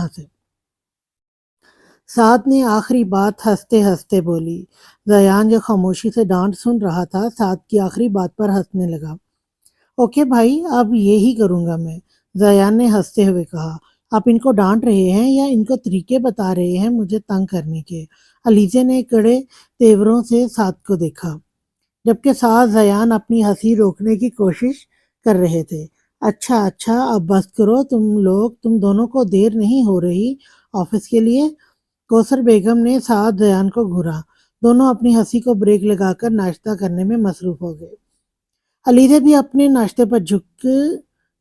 से। साद ने आखिरी बात हंसते हंसते बोली। जयान जो खामोशी से डांट सुन रहा था साद की आखिरी बात पर हंसने लगा। ओके भाई, अब यही करूंगा मैं, जयान ने हंसते हुए कहा। आप इनको डांट रहे हैं या इनको तरीके बता रहे हैं मुझे तंग करने के? अलीजे ने कड़े तेवरों से साद को देखा, जबकि साद जयान अपनी हंसी रोकने की कोशिश कर रहे थे। अच्छा अच्छा, अब बस करो तुम लोग, तुम दोनों को देर नहीं हो रही ऑफिस के लिए? कौसर बेगम ने साद जयान को घूरा। दोनों अपनी हंसी को ब्रेक लगाकर नाश्ता करने में मसरूफ हो गए। अलीजा भी अपने नाश्ते पर झुक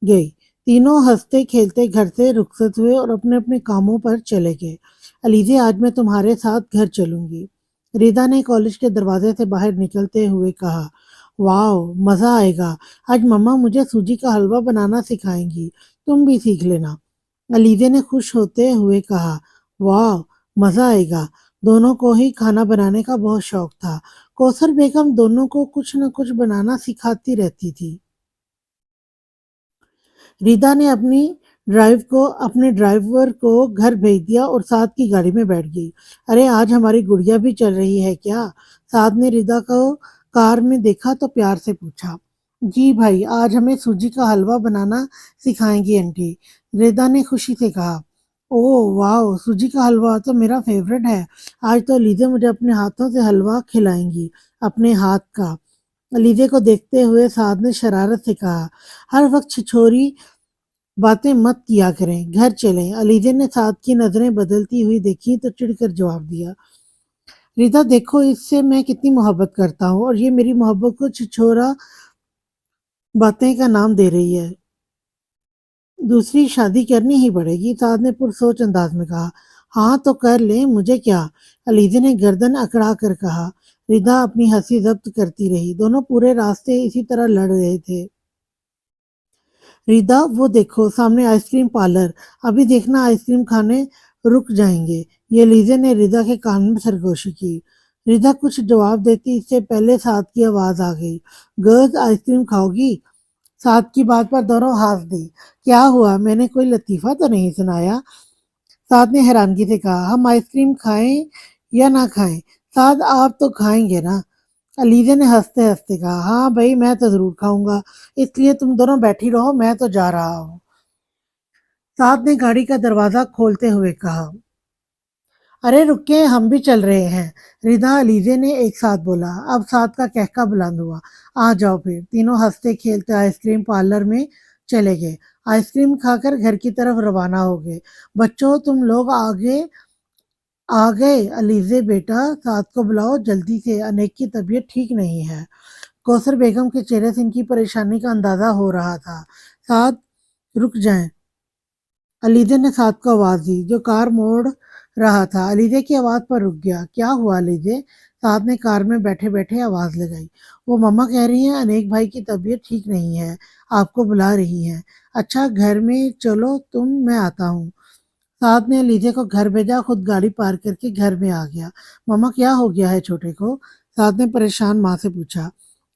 गई। तीनों हंसते खेलते घर से रुखसत हुए और अपने अपने कामों पर चले गए। अलीजे, आज मैं तुम्हारे साथ घर चलूंगी, रिदा ने कॉलेज के दरवाजे से बाहर निकलते हुए कहा। वाह, मजा आएगा। आज मम्मा मुझे सूजी का हलवा बनाना सिखाएंगी, तुम भी सीख लेना, अलीजे ने खुश होते हुए कहा। वाह, मजा आएगा। दोनों को ही खाना बनाने का बहुत शौक था। कौसर बेगम दोनों को कुछ न कुछ बनाना सिखाती रहती थी। रीता ने अपने ड्राइवर को घर भेज दिया और साथ की गाड़ी में बैठ गई। अरे, आज हमारी गुड़िया भी चल रही है क्या? साथ ने रीता को कार में देखा तो प्यार से पूछा। जी भाई, आज हमें सूजी का हलवा बनाना सिखाएंगी आंटी, रीता ने खुशी से कहा। ओह वाह, सूजी का हलवा तो मेरा फेवरेट है। आज तो लीजे मुझे अपने हाथों से हलवा खिलाएंगी, अपने हाथ का। लीजे को देखते हुए साद ने शरारत से कहा। हर वक्त छिछोरी बातें मत किया करें, घर चलें। अलीजे ने साद की नजरें बदलती हुई देखी तो चिढ़कर जवाब दिया। रीता, देखो इससे मैं कितनी मोहब्बत करता हूँ और ये मेरी मोहब्बत को छिछोरा बातें का नाम दे रही है। दूसरी शादी करनी ही पड़ेगी, साद ने पुरसोच अंदाज में कहा। हाँ तो कर ले, मुझे क्या, अलीजे ने गर्दन अकड़ा कर कहा। रिदा अपनी हंसी जब्त करती रही। दोनों पूरे रास्ते इसी तरह लड़ रहे थे। रिदा, वो देखो सामने आइसक्रीम पार्लर, अभी देखना आइसक्रीम खाने रुक जाएंगे, ये लीजे ने रिदा के कान में सरगोशी की। रिदा कुछ जवाब देती इससे पहले साद की आवाज आ गई। Girls, ice cream खाओगी? साद की बात पर दोनों हंस दी। क्या हुआ, मैंने कोई लतीफा तो नहीं सुनाया? साद ने हैरानगी से कहा। हम आइसक्रीम खाएं या ना खाएं, साद आप तो खाएंगे ना? अलीजा ने हंसते हंसते कहा। हाँ भाई, मैं तो जरूर खाऊंगा, इसलिए तुम दोनों बैठी रहो, मैं तो जा रहा हूँ, साद ने गाड़ी का दरवाजा खोलते हुए कहा। अरे रुकिए, हम भी चल रहे हैं, रिदा अलीजे ने एक साथ बोला। अब साद का कहका बुलंद हुआ। आ जाओ फिर। तीनों हंसते खेलते आइसक्रीम पार्लर में चले गए। आइसक्रीम खाकर घर की तरफ रवाना हो गए। बच्चों, तुम लोग आ गए। अलीजे बेटा, साद को बुलाओ जल्दी से, अनेक की तबीयत ठीक नहीं है। कौसर बेगम के चेहरे से इनकी परेशानी का अंदाजा हो रहा था। साद, रुक जाएं, अलीजे ने साद को आवाज दी जो कार मोड़ रहा था। अलीजे की आवाज पर रुक गया। क्या हुआ अलीजे? साद ने कार में बैठे बैठे आवाज लगाई। वो मम्मा कह रही हैं अनेक भाई की तबीयत ठीक नहीं है, आपको बुला रही हैं। अच्छा, घर में चलो तुम, मैं आता हूँ। साद ने लीजे को घर भेजा, खुद गाड़ी पार्क करके घर में आ गया। मम्मा, क्या हो गया है छोटे को? साद ने परेशान माँ से पूछा।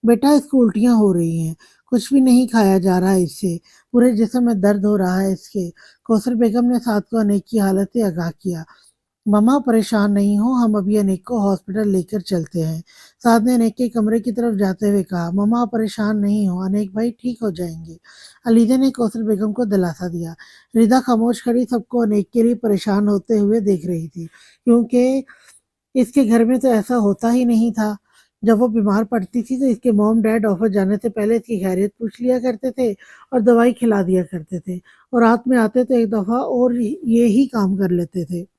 बेटा, इसको उल्टियाँ हो रही हैं, कुछ भी नहीं खाया जा रहा है इससे, पूरे जिस्म में दर्द हो रहा है इसके। कौसर बेगम ने साद को अनेक की हालत से आगाह किया। मम्मा परेशान नहीं हो, हम अभी अनेक को हॉस्पिटल लेकर चलते हैं, साद ने अनेक के कमरे की तरफ जाते हुए कहा। मम्मा परेशान नहीं हो, अनेक भाई ठीक हो जाएंगे, अलीजा ने कौसर बेगम को दिलासा दिया। रिदा खामोश खड़ी सबको अनेक के लिए परेशान होते हुए देख रही थी, क्योंकि इसके घर में तो ऐसा होता ही नहीं था। जब वो बीमार पड़ती थी तो इसके मॉम डैड ऑफिस जाने से पहले इसकी खैरियत पूछ लिया करते थे और दवाई खिला दिया करते थे, और रात में आते तो एक दफा और ये ही काम कर लेते थे।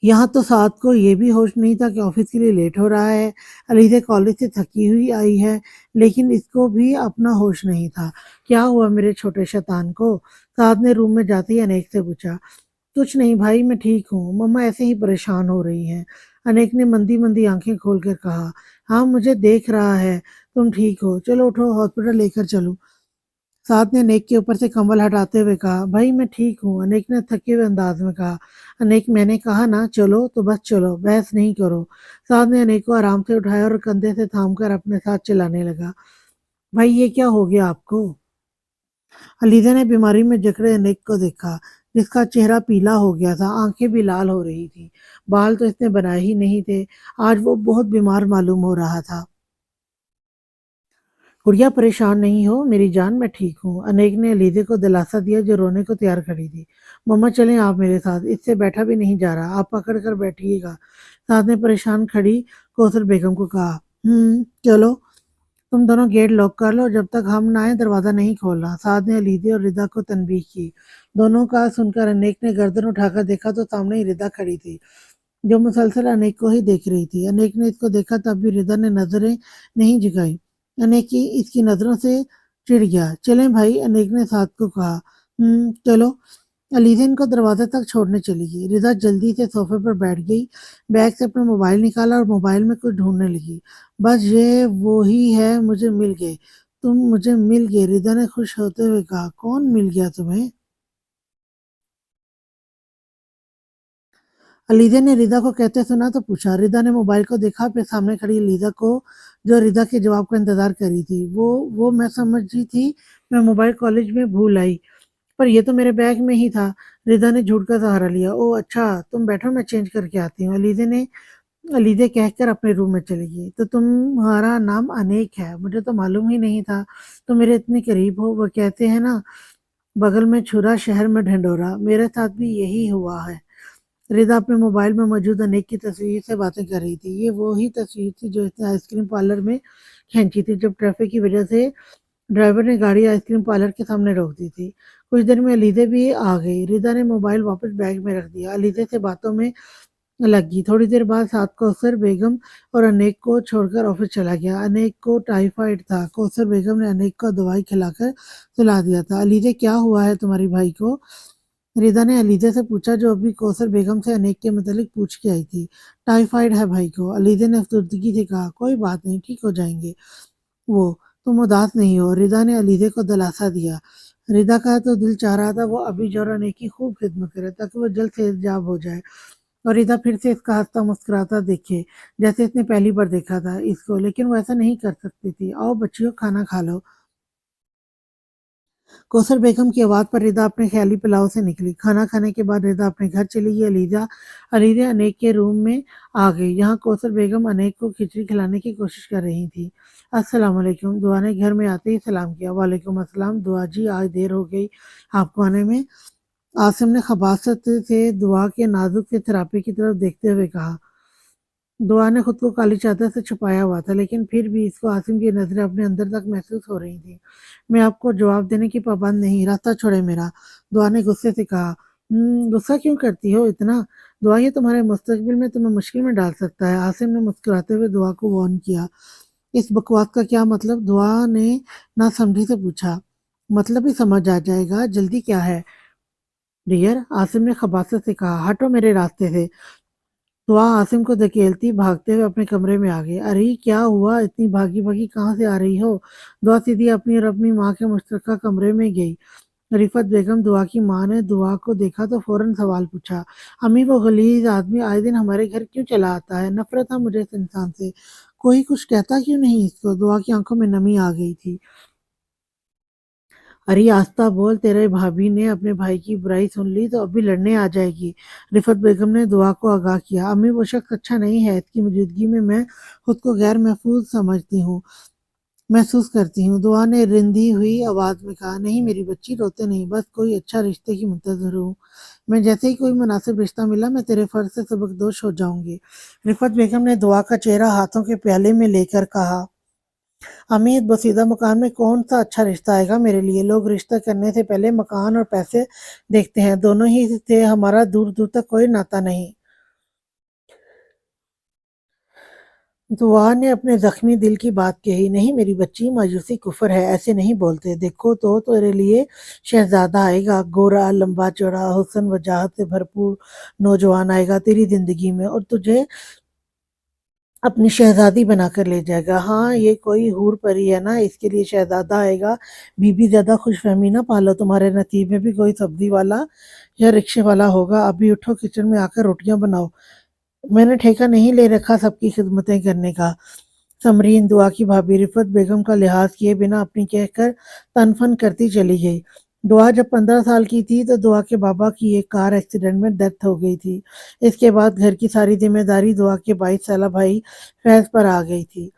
यहाँ तो साद को ये भी होश नहीं था कि ऑफिस के लिए लेट हो रहा है। अलीजा कॉलेज से थकी हुई आई है, लेकिन इसको भी अपना होश नहीं था। क्या हुआ मेरे छोटे शैतान को? साद ने रूम में जाते ही अनेक से पूछा। कुछ नहीं भाई, मैं ठीक हूँ, मम्मा ऐसे ही परेशान हो रही हैं, अनेक ने मंदी मंदी आंखें खोलकर कहा। हाँ, मुझे देख रहा है तुम ठीक हो, चलो उठो हॉस्पिटल लेकर चलो, साथ ने अनेक के ऊपर से कंबल हटाते हुए कहा। भाई मैं ठीक हूँ, अनेक ने थके हुए अंदाज में कहा। अनेक, मैंने कहा ना चलो तो बस चलो, बहस नहीं करो। साथ ने अनेक को आराम से उठाया और कंधे से थामकर अपने साथ चलाने लगा। भाई ये क्या हो गया आपको? अलीजा ने बीमारी में जकड़े अनेक को देखा। जिसका चेहरा पीला हो गया था, आंखें भी लाल हो रही थी। बाल तो इसने बनाए ही नहीं थे। आज वो बहुत बीमार मालूम हो रहा था। गुड़िया परेशान नहीं हो मेरी जान, मैं ठीक हूँ। अनेक ने अलीज़े को दिलासा दिया जो रोने को तैयार खड़ी थी। मम्मा चलें आप मेरे साथ, इससे बैठा भी नहीं जा रहा, आप पकड़ कर बैठिएगा। साथ ने परेशान खड़ी कौसर बेगम को कहा। चलो, तुम दोनों गेट लॉक कर लो, जब तक हम ना आए दरवाजा नहीं खोलना। साथ ने अलीज़े और रिदा को तनबीह की। दोनों का सुनकर अनेक ने गर्दन उठाकर देखा तो सामने ही रिदा खड़ी थी, जो मुसलसल अनेक को ही देख रही थी। अनेक ने इसको देखा तब भी रिदा ने नजरें नहीं झुकाई। अनेक की इसकी नजरों से चिढ़ गया। चलें भाई, अनेक ने साथ को कहा। चलो। अलीज़ा इनको दरवाजे तक छोड़ने चली गई। रिदा जल्दी से सोफे पर बैठ गई, बैग से अपना मोबाइल निकाला और मोबाइल में कुछ ढूंढने लगी। बस ये वो ही है, मुझे मिल गए, तुम मुझे मिल गए, रिदा ने खुश होते हुए कहा। कौन मिल गया तुम्हें? अलीजा ने रिदा को कहते सुना तो पूछा। रिदा ने मोबाइल को देखा, फिर सामने खड़ी अलीजा को, जो रिदा के जवाब का इंतजार कर रही थी। वो मैं समझी थी, मैं मोबाइल कॉलेज में भूल आई, पर ये तो मेरे बैग में ही था। रिदा ने झूठ का सहारा लिया। ओह अच्छा, तुम बैठो, मैं चेंज करके आती हूँ। अलीजे कहकर अपने रूम में चली गई। तो तुम्हारा नाम अनेक है, मुझे तो मालूम ही नहीं था, तुम मेरे इतने करीब हो। वो कहते हैं ना, बगल में छुरा शहर में ढिंढोरा, मेरे साथ भी यही हुआ है। रिदा अपने मोबाइल में मौजूद अनेक की तस्वीर से बातें कर रही थी। ये वो ही तस्वीर थी जो इसने आइसक्रीम पार्लर में खींची थी, जब ट्रैफिक की वजह से ड्राइवर ने गाड़ी आइसक्रीम पार्लर के सामने रोक दी थी। कुछ देर में अलीज़ा भी आ गई। रिदा ने मोबाइल वापस बैग में रख दिया, अलीज़ा से बातों में लगी। थोड़ी देर बाद साथ कौसर बेगम और अनेक को छोड़कर ऑफिस चला गया। अनेक को टाइफाइड था। कौसर बेगम ने अनेक को दवाई खिलाकर सुला दिया था। अलीज़ा, क्या हुआ है तुम्हारी भाई को? रिदा ने अलीज़ा से पूछा, जो अभी कौसर बेगम से अनेक के मुतालिक पूछ के आई थी। टाइफाइड है भाई को, अलीज़ा ने अफसरदगी से कहा। कोई बात नहीं, ठीक हो जाएंगे वो, तुम उदास नहीं हो, रिदा ने अलीज़ा को दिलासा दिया। रिदा का तो दिल चाह रहा था वो अभी जौहर अनेक की खूब खिदमत करे, ताकि वो जल्द सेहतयाब हो जाए और रिदा फिर से इसका हंसता मुस्कुराता देखे, जैसे इसने पहली बार देखा था इसको। लेकिन वो ऐसा नहीं कर सकती थी। आओ बच्चियों, खाना खा लो। कौसर बेगम की आवाज़ पर रिदा अपने ख्याली पुलाव से निकली। खाना खाने के बाद रिदा अपने घर चली गई। अलीजा अनेक के रूम में आ गई। यहाँ कौसर बेगम अनेक को खिचड़ी खिलाने की कोशिश कर रही थी। अस्सलाम वालेकुम, दुआ ने घर में आते ही सलाम किया। वालेकुम अस्सलाम दुआ जी, आज देर हो गई आपको आने में। आसिम ने खबासत से दुआ के नाजुक से थेरापी की तरफ देखते हुए कहा। दुआ ने खुद को काली चादर से छुपाया हुआ था, लेकिन फिर भी इसको आसिम की नजरें अपने अंदर तक महसूस हो रही थी। मैं आपको जवाब देने की पाबंद नहीं, रास्ता छोड़े मेरा, दुआ ने गुस्से से कहा। गुस्सा क्यों करती हो इतना? दुआ, ये तुम्हारे मुस्तकबिल में तुम्हें मुश्किल में डाल सकता है, आसिम ने मुस्कुराते हुए दुआ को वार्न किया। इस बकवास का क्या मतलब? दुआ ने ना समझी से पूछा। मतलब ही समझ आ जाएगा, जल्दी क्या है डियर, आसिम ने खबासत से कहा। हटो मेरे रास्ते से। दुआ आसिम को धकेलती भागते हुए अपने कमरे में आ गई। अरे क्या हुआ, इतनी भागी भागी कहाँ से आ रही हो? दुआ सीधी अपनी और अपनी माँ के मुश्तरका कमरे में गई। रिफत बेगम, दुआ की माँ, ने दुआ को देखा तो फौरन सवाल पूछा। अम्मी, वो गलीज आदमी आए दिन हमारे घर क्यों चला आता है? नफरत है मुझे इस इंसान से, कोई कुछ कहता क्यों नहीं इसको? दुआ की आंखों में नमी आ गई थी। अरे आस्ता बोल, तेरे भाभी ने अपने भाई की बुराई सुन ली तो अभी लड़ने आ जाएगी। रिफत बेगम ने दुआ को आगाह किया। अम्मी, वो शख्स अच्छा नहीं है, इसकी मौजूदगी में मैं खुद को गैर महफूज समझती हूँ, महसूस करती हूँ। दुआ ने रिंधी हुई आवाज में कहा। नहीं मेरी बच्ची, रोते नहीं, बस कोई अच्छा रिश्ते की मुंतजर हूँ। मैं जैसे ही कोई मुनासिब रिश्ता मिला, मैं तेरे फर्ज से सबकदोश हो जाऊंगी। रिफत बेगम ने दुआ का चेहरा हाथों के प्याले में लेकर कहा। अमित, बसीदा मकान में कौन सा अच्छा रिश्ता आएगा मेरे लिए? लोग रिश्ता करने से पहले मकान और पैसे देखते हैं, दोनों ही से हमारा दूर दूर तक कोई नाता नहीं। दुआ ने अपने जख्मी दिल की बात कही। नहीं मेरी बच्ची, मायूसी कुफर है, ऐसे नहीं बोलते। देखो तो तेरे लिए शहजादा आएगा, गोरा लंबा चौड़ा हुस्न वजाहत से भरपूर नौजवान आएगा तेरी जिंदगी में, और तुझे अपनी शहजादी बनाकर ले जाएगा। हाँ, ये कोई हूर परी है ना, इसके लिए शहजादा आएगा। बीबी, ज्यादा खुशफहमी ना पालो, तुम्हारे नसीब में भी कोई सब्जी वाला या रिक्शे वाला होगा। अभी उठो, किचन में आकर रोटियां बनाओ। मैंने ठेका नहीं ले रखा सबकी खिदमतें करने का। समरीन, दुआ की भाभी, रिफत बेगम का लिहाज किए बिना अपनी कहकर तनफन करती चली गई। دعا جب 15 سال کی تھی تو دعا کے بابا کی ایک کار ایکسیڈنٹ میں ڈیتھ ہو گئی تھی۔ اس کے بعد گھر کی ساری ذمہ داری دعا کے 22 سالہ بھائی فیض پر آ گئی تھی۔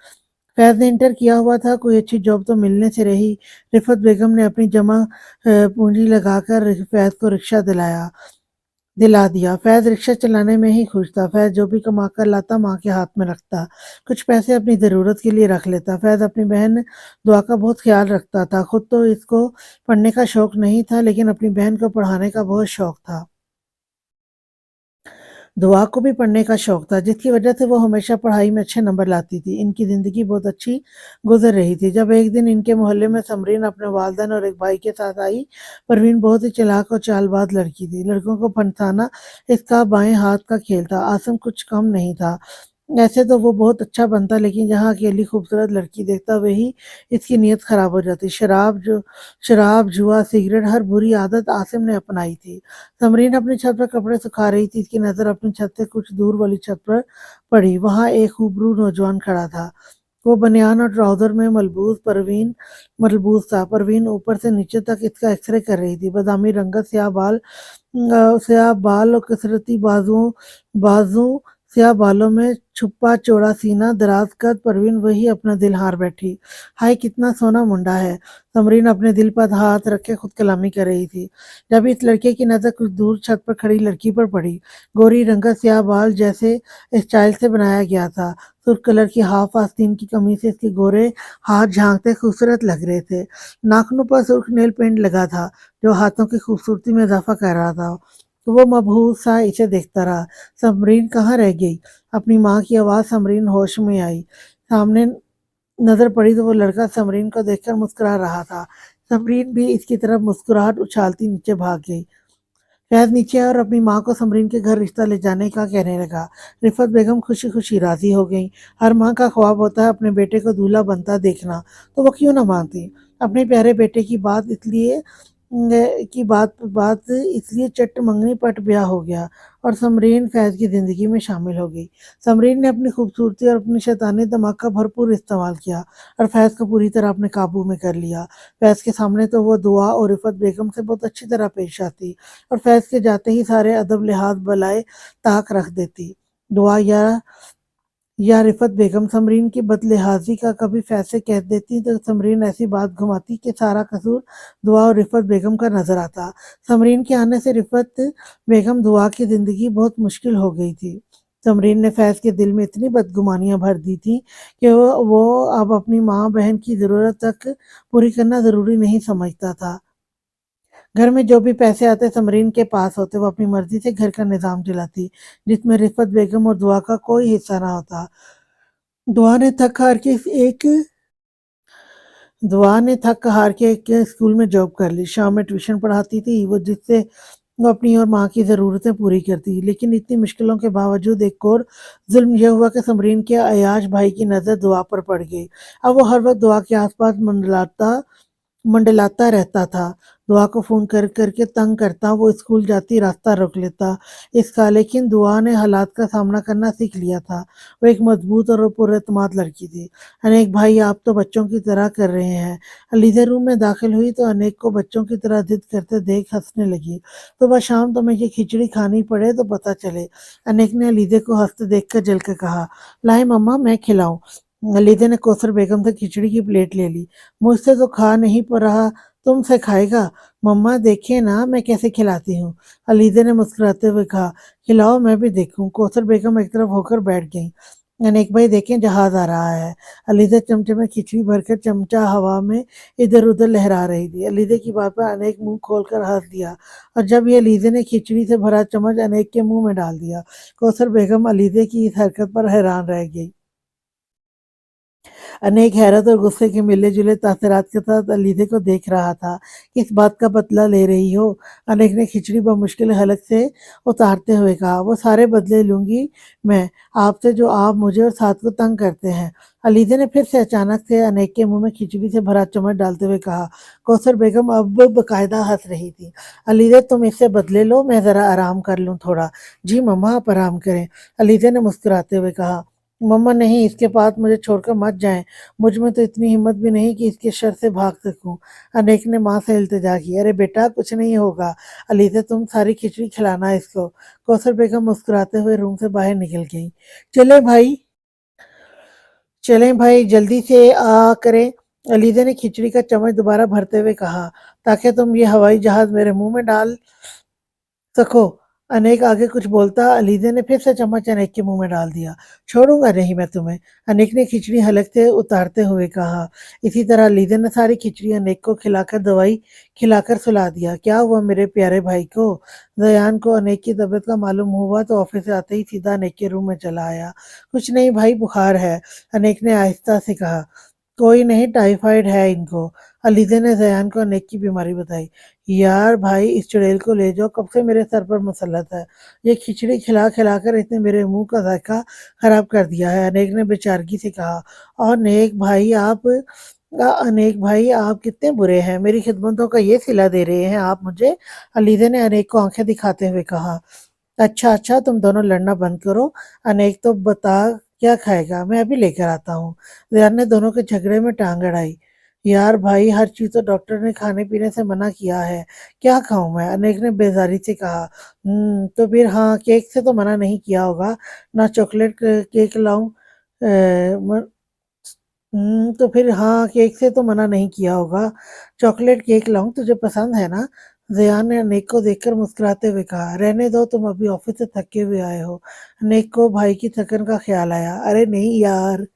فیض نے انٹر کیا ہوا تھا، کوئی اچھی جاب تو ملنے سے رہی۔ رفت بیگم نے اپنی جمع پونجی لگا کر فیض کو رکشہ دلا دیا۔ فیض رکشہ چلانے میں ہی خوش تھا۔ فیض جو بھی کما کر لاتا ماں کے ہاتھ میں رکھتا، کچھ پیسے اپنی ضرورت کے لیے رکھ لیتا۔ فیض اپنی بہن دعا کا بہت خیال رکھتا تھا۔ خود تو اس کو پڑھنے کا شوق نہیں تھا، لیکن اپنی بہن کو پڑھانے کا بہت شوق تھا۔ دعا کو بھی پڑھنے کا شوق تھا، جس کی وجہ سے وہ ہمیشہ پڑھائی میں اچھے نمبر لاتی تھی۔ ان کی زندگی بہت اچھی گزر رہی تھی، جب ایک دن ان کے محلے میں سمرین اپنے والدین اور ایک بھائی کے ساتھ آئی۔ پروین بہت ہی چالاک اور چال باز لڑکی تھی۔ لڑکوں کو پھنسانا اس کا بائیں ہاتھ کا کھیل تھا۔ عاصم کچھ کم نہیں تھا، ایسے تو وہ بہت اچھا بنتا، لیکن جہاں اکیلی خوبصورت لڑکی دیکھتا وہی اس کی نیت خراب ہو جاتی۔ شراب، جوا، سگریٹ، ہر بری عادت عاصم نے اپنائی تھی۔ سمرین اپنی چھت پر کپڑے سکھا رہی تھی، اس کی نظر اپنی چھت سے کچھ دور والی چھت پر پڑی۔ وہاں ایک خوبرو نوجوان کھڑا تھا، وہ بنیان اور ٹراؤزر میں ملبوس تھا۔ پروین اوپر سے نیچے تک اس کا ایکس رے کر رہی تھی۔ بادامی رنگت، سیاہ بال اور کثرتی بازو، سیاہ بالوں میں چھپا چوڑا سینہ، دراز قد۔ پروین وہی اپنا دل ہار بیٹھی۔ ہائے کتنا سونا منڈا ہے! سمرین اپنے دل پر ہاتھ رکھ کے خود کلامی کر رہی تھی، جب اس لڑکے کی نظر کچھ دور چھت پر کھڑی لڑکی پر پڑی۔ گوری رنگت، سیاہ بال جیسے اسٹائل سے بنایا گیا تھا۔ سرخ کلر کی ہاف آستین کی قمیض سے اس کے گورے ہاتھ جھانکتے خوبصورت لگ رہے تھے۔ ناخنوں پر سرخ نیل پینٹ لگا تھا، جو ہاتھوں کی خوبصورتی میں اضافہ کر رہا تھا۔ وہ مبہوت سا اسے دیکھتا رہا۔ سمرین کہاں رہ گئی؟ اپنی ماں کی آواز۔ سمرین ہوش میں آئی، سامنے نظر پڑی تو وہ لڑکا سمرین کو دیکھ کر مسکرا رہا تھا۔ سمرین بھی اس کی طرف مسکراہٹ اچھالتی نیچے بھاگ گئی۔ فیض نیچے آیا اور اپنی ماں کو سمرین کے گھر رشتہ لے جانے کا کہنے لگا۔ رفت بیگم خوشی خوشی راضی ہو گئیں۔ ہر ماں کا خواب ہوتا ہے اپنے بیٹے کو دولہا بنتا دیکھنا، تو وہ کیوں نہ مانتی؟ اپنے پیارے بیٹے کی بات اس لیے چٹ منگنی پٹ بیاہ ہو گیا اور سمرین فیض کی زندگی میں شامل ہو گئی۔ سمرین نے اپنی خوبصورتی اور اپنی شیطانی دماغ کا بھرپور استعمال کیا اور فیض کو پوری طرح اپنے قابو میں کر لیا۔ فیض کے سامنے تو وہ دعا اور رفت بیگم سے بہت اچھی طرح پیش آتی اور فیض کے جاتے ہی سارے ادب لحاظ بالائے طاق رکھ دیتی۔ دعا یا رفت بیگم سمرین کی بد لحاظی کا کبھی فیض سے کہہ دیتی تو سمرین ایسی بات گھماتی کہ سارا قصور دعا اور رفت بیگم کا نظر آتا۔ سمرین کے آنے سے رفت بیگم دعا کی زندگی بہت مشکل ہو گئی تھی۔ سمرین نے فیض کے دل میں اتنی بدگمانیاں بھر دی تھی کہ وہ اب اپنی ماں بہن کی ضرورت تک پوری کرنا ضروری نہیں سمجھتا تھا۔ گھر میں جو بھی پیسے آتے سمرین کے پاس ہوتے، وہ اپنی مرضی سے گھر کا نظام چلاتی، جس میں رفت بیگم اور دعا کا کوئی حصہ نہ ہوتا۔ دعا نے تھک ہار کے ایک اسکول میں جاب کر لی۔ شام میں ٹیوشن پڑھاتی تھی، جس سے وہ اپنی اور ماں کی ضرورتیں پوری کرتی۔ لیکن اتنی مشکلوں کے باوجود ایک اور ظلم یہ ہوا کہ سمرین کے عیاش بھائی کی نظر دعا پر پڑ گئی۔ اب وہ ہر وقت دعا کے آس پاس منڈلاتا رہتا تھا، دعا کو فون کر کر کے تنگ کرتا۔ وہ اسکول جاتی راستہ روک لیتا اس کا، لیکن دعا نے حالات کا سامنا کرنا سیکھ لیا تھا۔ وہ ایک مضبوط اور پر اعتماد لڑکی تھی۔ انیک بھائی آپ تو بچوں کی طرح کر رہے ہیں۔ علیزہ روم میں داخل ہوئی تو انیک کو بچوں کی طرح ضد کرتے دیکھ ہنسنے لگی۔ صبح شام تمہیں یہ کھچڑی کھانی پڑے تو پتہ چلے، انیک نے علیزہ کو ہنستے دیکھ کر جل کے کہا۔ لائے مما میں کھلاؤں؟ علیزہ نے کوثر بیگم سے کھچڑی کی پلیٹ لے لی۔ مجھ سے تو کھا نہیں پڑ رہا، تم سے کھائے گا؟ مما دیکھیں نا میں کیسے کھلاتی ہوں، علیزہ نے مسکراتے ہوئے کہا۔ کھلاؤ میں بھی دیکھوں۔ کوثر بیگم ایک طرف ہو کر بیٹھ گئیں۔ انیک بھائی دیکھیں جہاز آ رہا ہے۔ علیزہ چمچے میں کھچڑی بھر کر چمچہ ہوا میں ادھر ادھر لہرا رہی تھی۔ علیزہ کی بات پر انیک منہ کھول کر ہنس دیا اور جب یہ علیزہ نے کھچڑی سے بھرا چمچ انیک کے منہ میں ڈال دیا۔ کوثر بیگم علیزہ کی اس حرکت پر حیران رہ گئی۔ انیک حیرت اور غصے کے ملے جلے تاثرات کے ساتھ علیزہ کو دیکھ رہا تھا۔ کس بات کا بدلہ لے رہی ہو؟ انیک نے کھچڑی بمشکل حلق سے اتارتے ہوئے کہا۔ وہ سارے بدلے لوں گی میں آپ سے جو آپ مجھے اور ساتھ کو تنگ کرتے ہیں، علیزہ نے پھر سے اچانک سے انیک کے منہ میں کھچڑی سے بھرا چمچ ڈالتے ہوئے کہا۔ کوثر بیگم اب باقاعدہ ہنس رہی تھی۔ علیزہ تم اس سے بدلے لو، میں ذرا آرام کر لوں تھوڑا۔ جی مما آپ آرام کریں، علیزہ نے مسکراتے ہوئے کہا۔ मम्मा नहीं, इसके पास मुझे छोड़कर मत जाएं। मुझ में तो इतनी हिम्मत भी नहीं कि इसके शर से भाग सकूं। अनेक ने माँ से इल्तिजा की। अरे बेटा कुछ नहीं होगा, अली से तुम सारी खिचड़ी खिलाना इसको। कौसर बेगम मुस्कुराते हुए रूम से बाहर निकल गई। चले भाई, चलें भाई, जल्दी से आ करें। अलीजा ने खिचड़ी का चम्मच दोबारा भरते हुए कहा, ताकि तुम ये हवाई जहाज मेरे मुंह में डाल सको। अनेक आगे कुछ बोलता, अलीजे ने फिर से चम्मच अनेक के मुंह में डाल दिया। छोड़ूंगा नहीं मैं तुम्हें, अनेक ने खिचड़ी हलक से उतारते हुए कहा। इसी तरह अलीजे ने सारी खिचड़ी अनेक को खिलाकर दवाई खिलाकर सुला दिया। क्या हुआ मेरे प्यारे भाई को? जयान को अनेक की तबीयत का मालूम हुआ तो ऑफिस से आते ही सीधा अनेक के रूम में चला आया। कुछ नहीं भाई, बुखार है, अनेक ने आहिस्ता से कहा। कोई नहीं, टाइफाइड है इनको, अलीजे ने जयान को अनेक की बीमारी बताई। यार भाई, इस चुड़ैल को ले जाओ, कब से मेरे सर पर मुसल्लत है। ये खिचड़ी खिला खिला कर इसने मेरे मुंह का जायका खराब कर दिया है, अनेक ने बेचारगी से कहा। और अनेक भाई आप कितने बुरे हैं, मेरी खिदमतों का ये सिला दे रहे हैं आप मुझे, अलीजे ने अनेक को आंखें दिखाते हुए कहा। अच्छा अच्छा, तुम दोनों लड़ना बंद करो। अनेक तो बता क्या खाएगा, मैं अभी लेकर आता हूँ। रियान ने दोनों के झगड़े में टांग अड़ाई। यार भाई, हर चीज तो डॉक्टर ने खाने पीने से मना किया है, क्या खाऊं मैं, अनेक ने बेजारी से कहा। तो फिर हाँ, केक से तो मना नहीं किया होगा ना, चॉकलेट केक लाऊं? तो फिर हाँ, केक से तो मना नहीं किया होगा, चॉकलेट केक लाऊं, तुझे पसंद है ना? जयान ने अनेक को देखकर मुस्कुराते हुए कहा। रहने दो, तुम अभी ऑफिस से थके हुए आए हो। अनेक को भाई की थकन का ख्याल आया। अरे नहीं यार,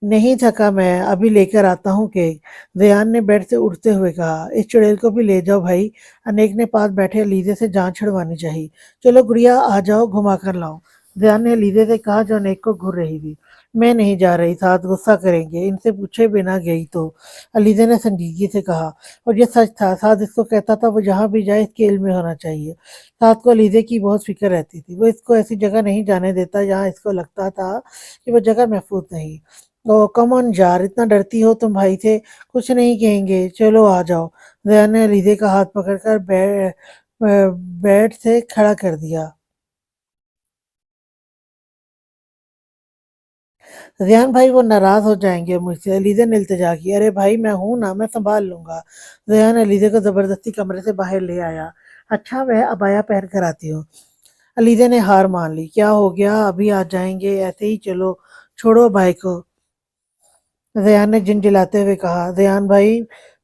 नहीं थका मैं, अभी लेकर आता हूँ केक, जयान ने बेड से उठते हुए कहा। इस चुड़ैल को भी ले जाओ भाई, अनेक ने पास बैठे लीजे से जान छिड़वानी चाहिए। चलो गुड़िया आ जाओ, घुमा कर लाओ, जयान ने लीजे से कहा जो अनेक को घूर रही थी। मैं नहीं जा रही, साथ गुस्सा करेंगे, इनसे पूछे बिना गई तो, अलीजे ने संजीदगी से कहा। और ये सच था, साथ इसको कहता था वो जहाँ भी जाए इसके इल्म में होना चाहिए। साथ को अलीजे की बहुत फिक्र रहती थी, वो इसको ऐसी जगह नहीं जाने देता जहाँ इसको लगता था कि वो जगह महफूज नहीं। ओ कम ऑन यार, इतना डरती हो तुम भाई से, कुछ नहीं कहेंगे, चलो आ जाओ। जयान ने अलीजे का हाथ पकड़कर बेड से खड़ा कर दिया। रियान भाई वो नाराज हो जाएंगे मुझसे, अलीजे ने इल्तिजा की। अरे भाई मैं हूं ना, मैं संभाल लूंगा। रियान अलीजे को जबरदस्ती कमरे से बाहर ले आया। अच्छा वह अबाया पहन कर आती हो। अलीजे ने हार मान ली। क्या हो गया, अभी आ जाएंगे, ऐसे ही चलो, छोड़ो भाई को, रेयान ने झिंझिलाते हुए कहा। रेयान भाई,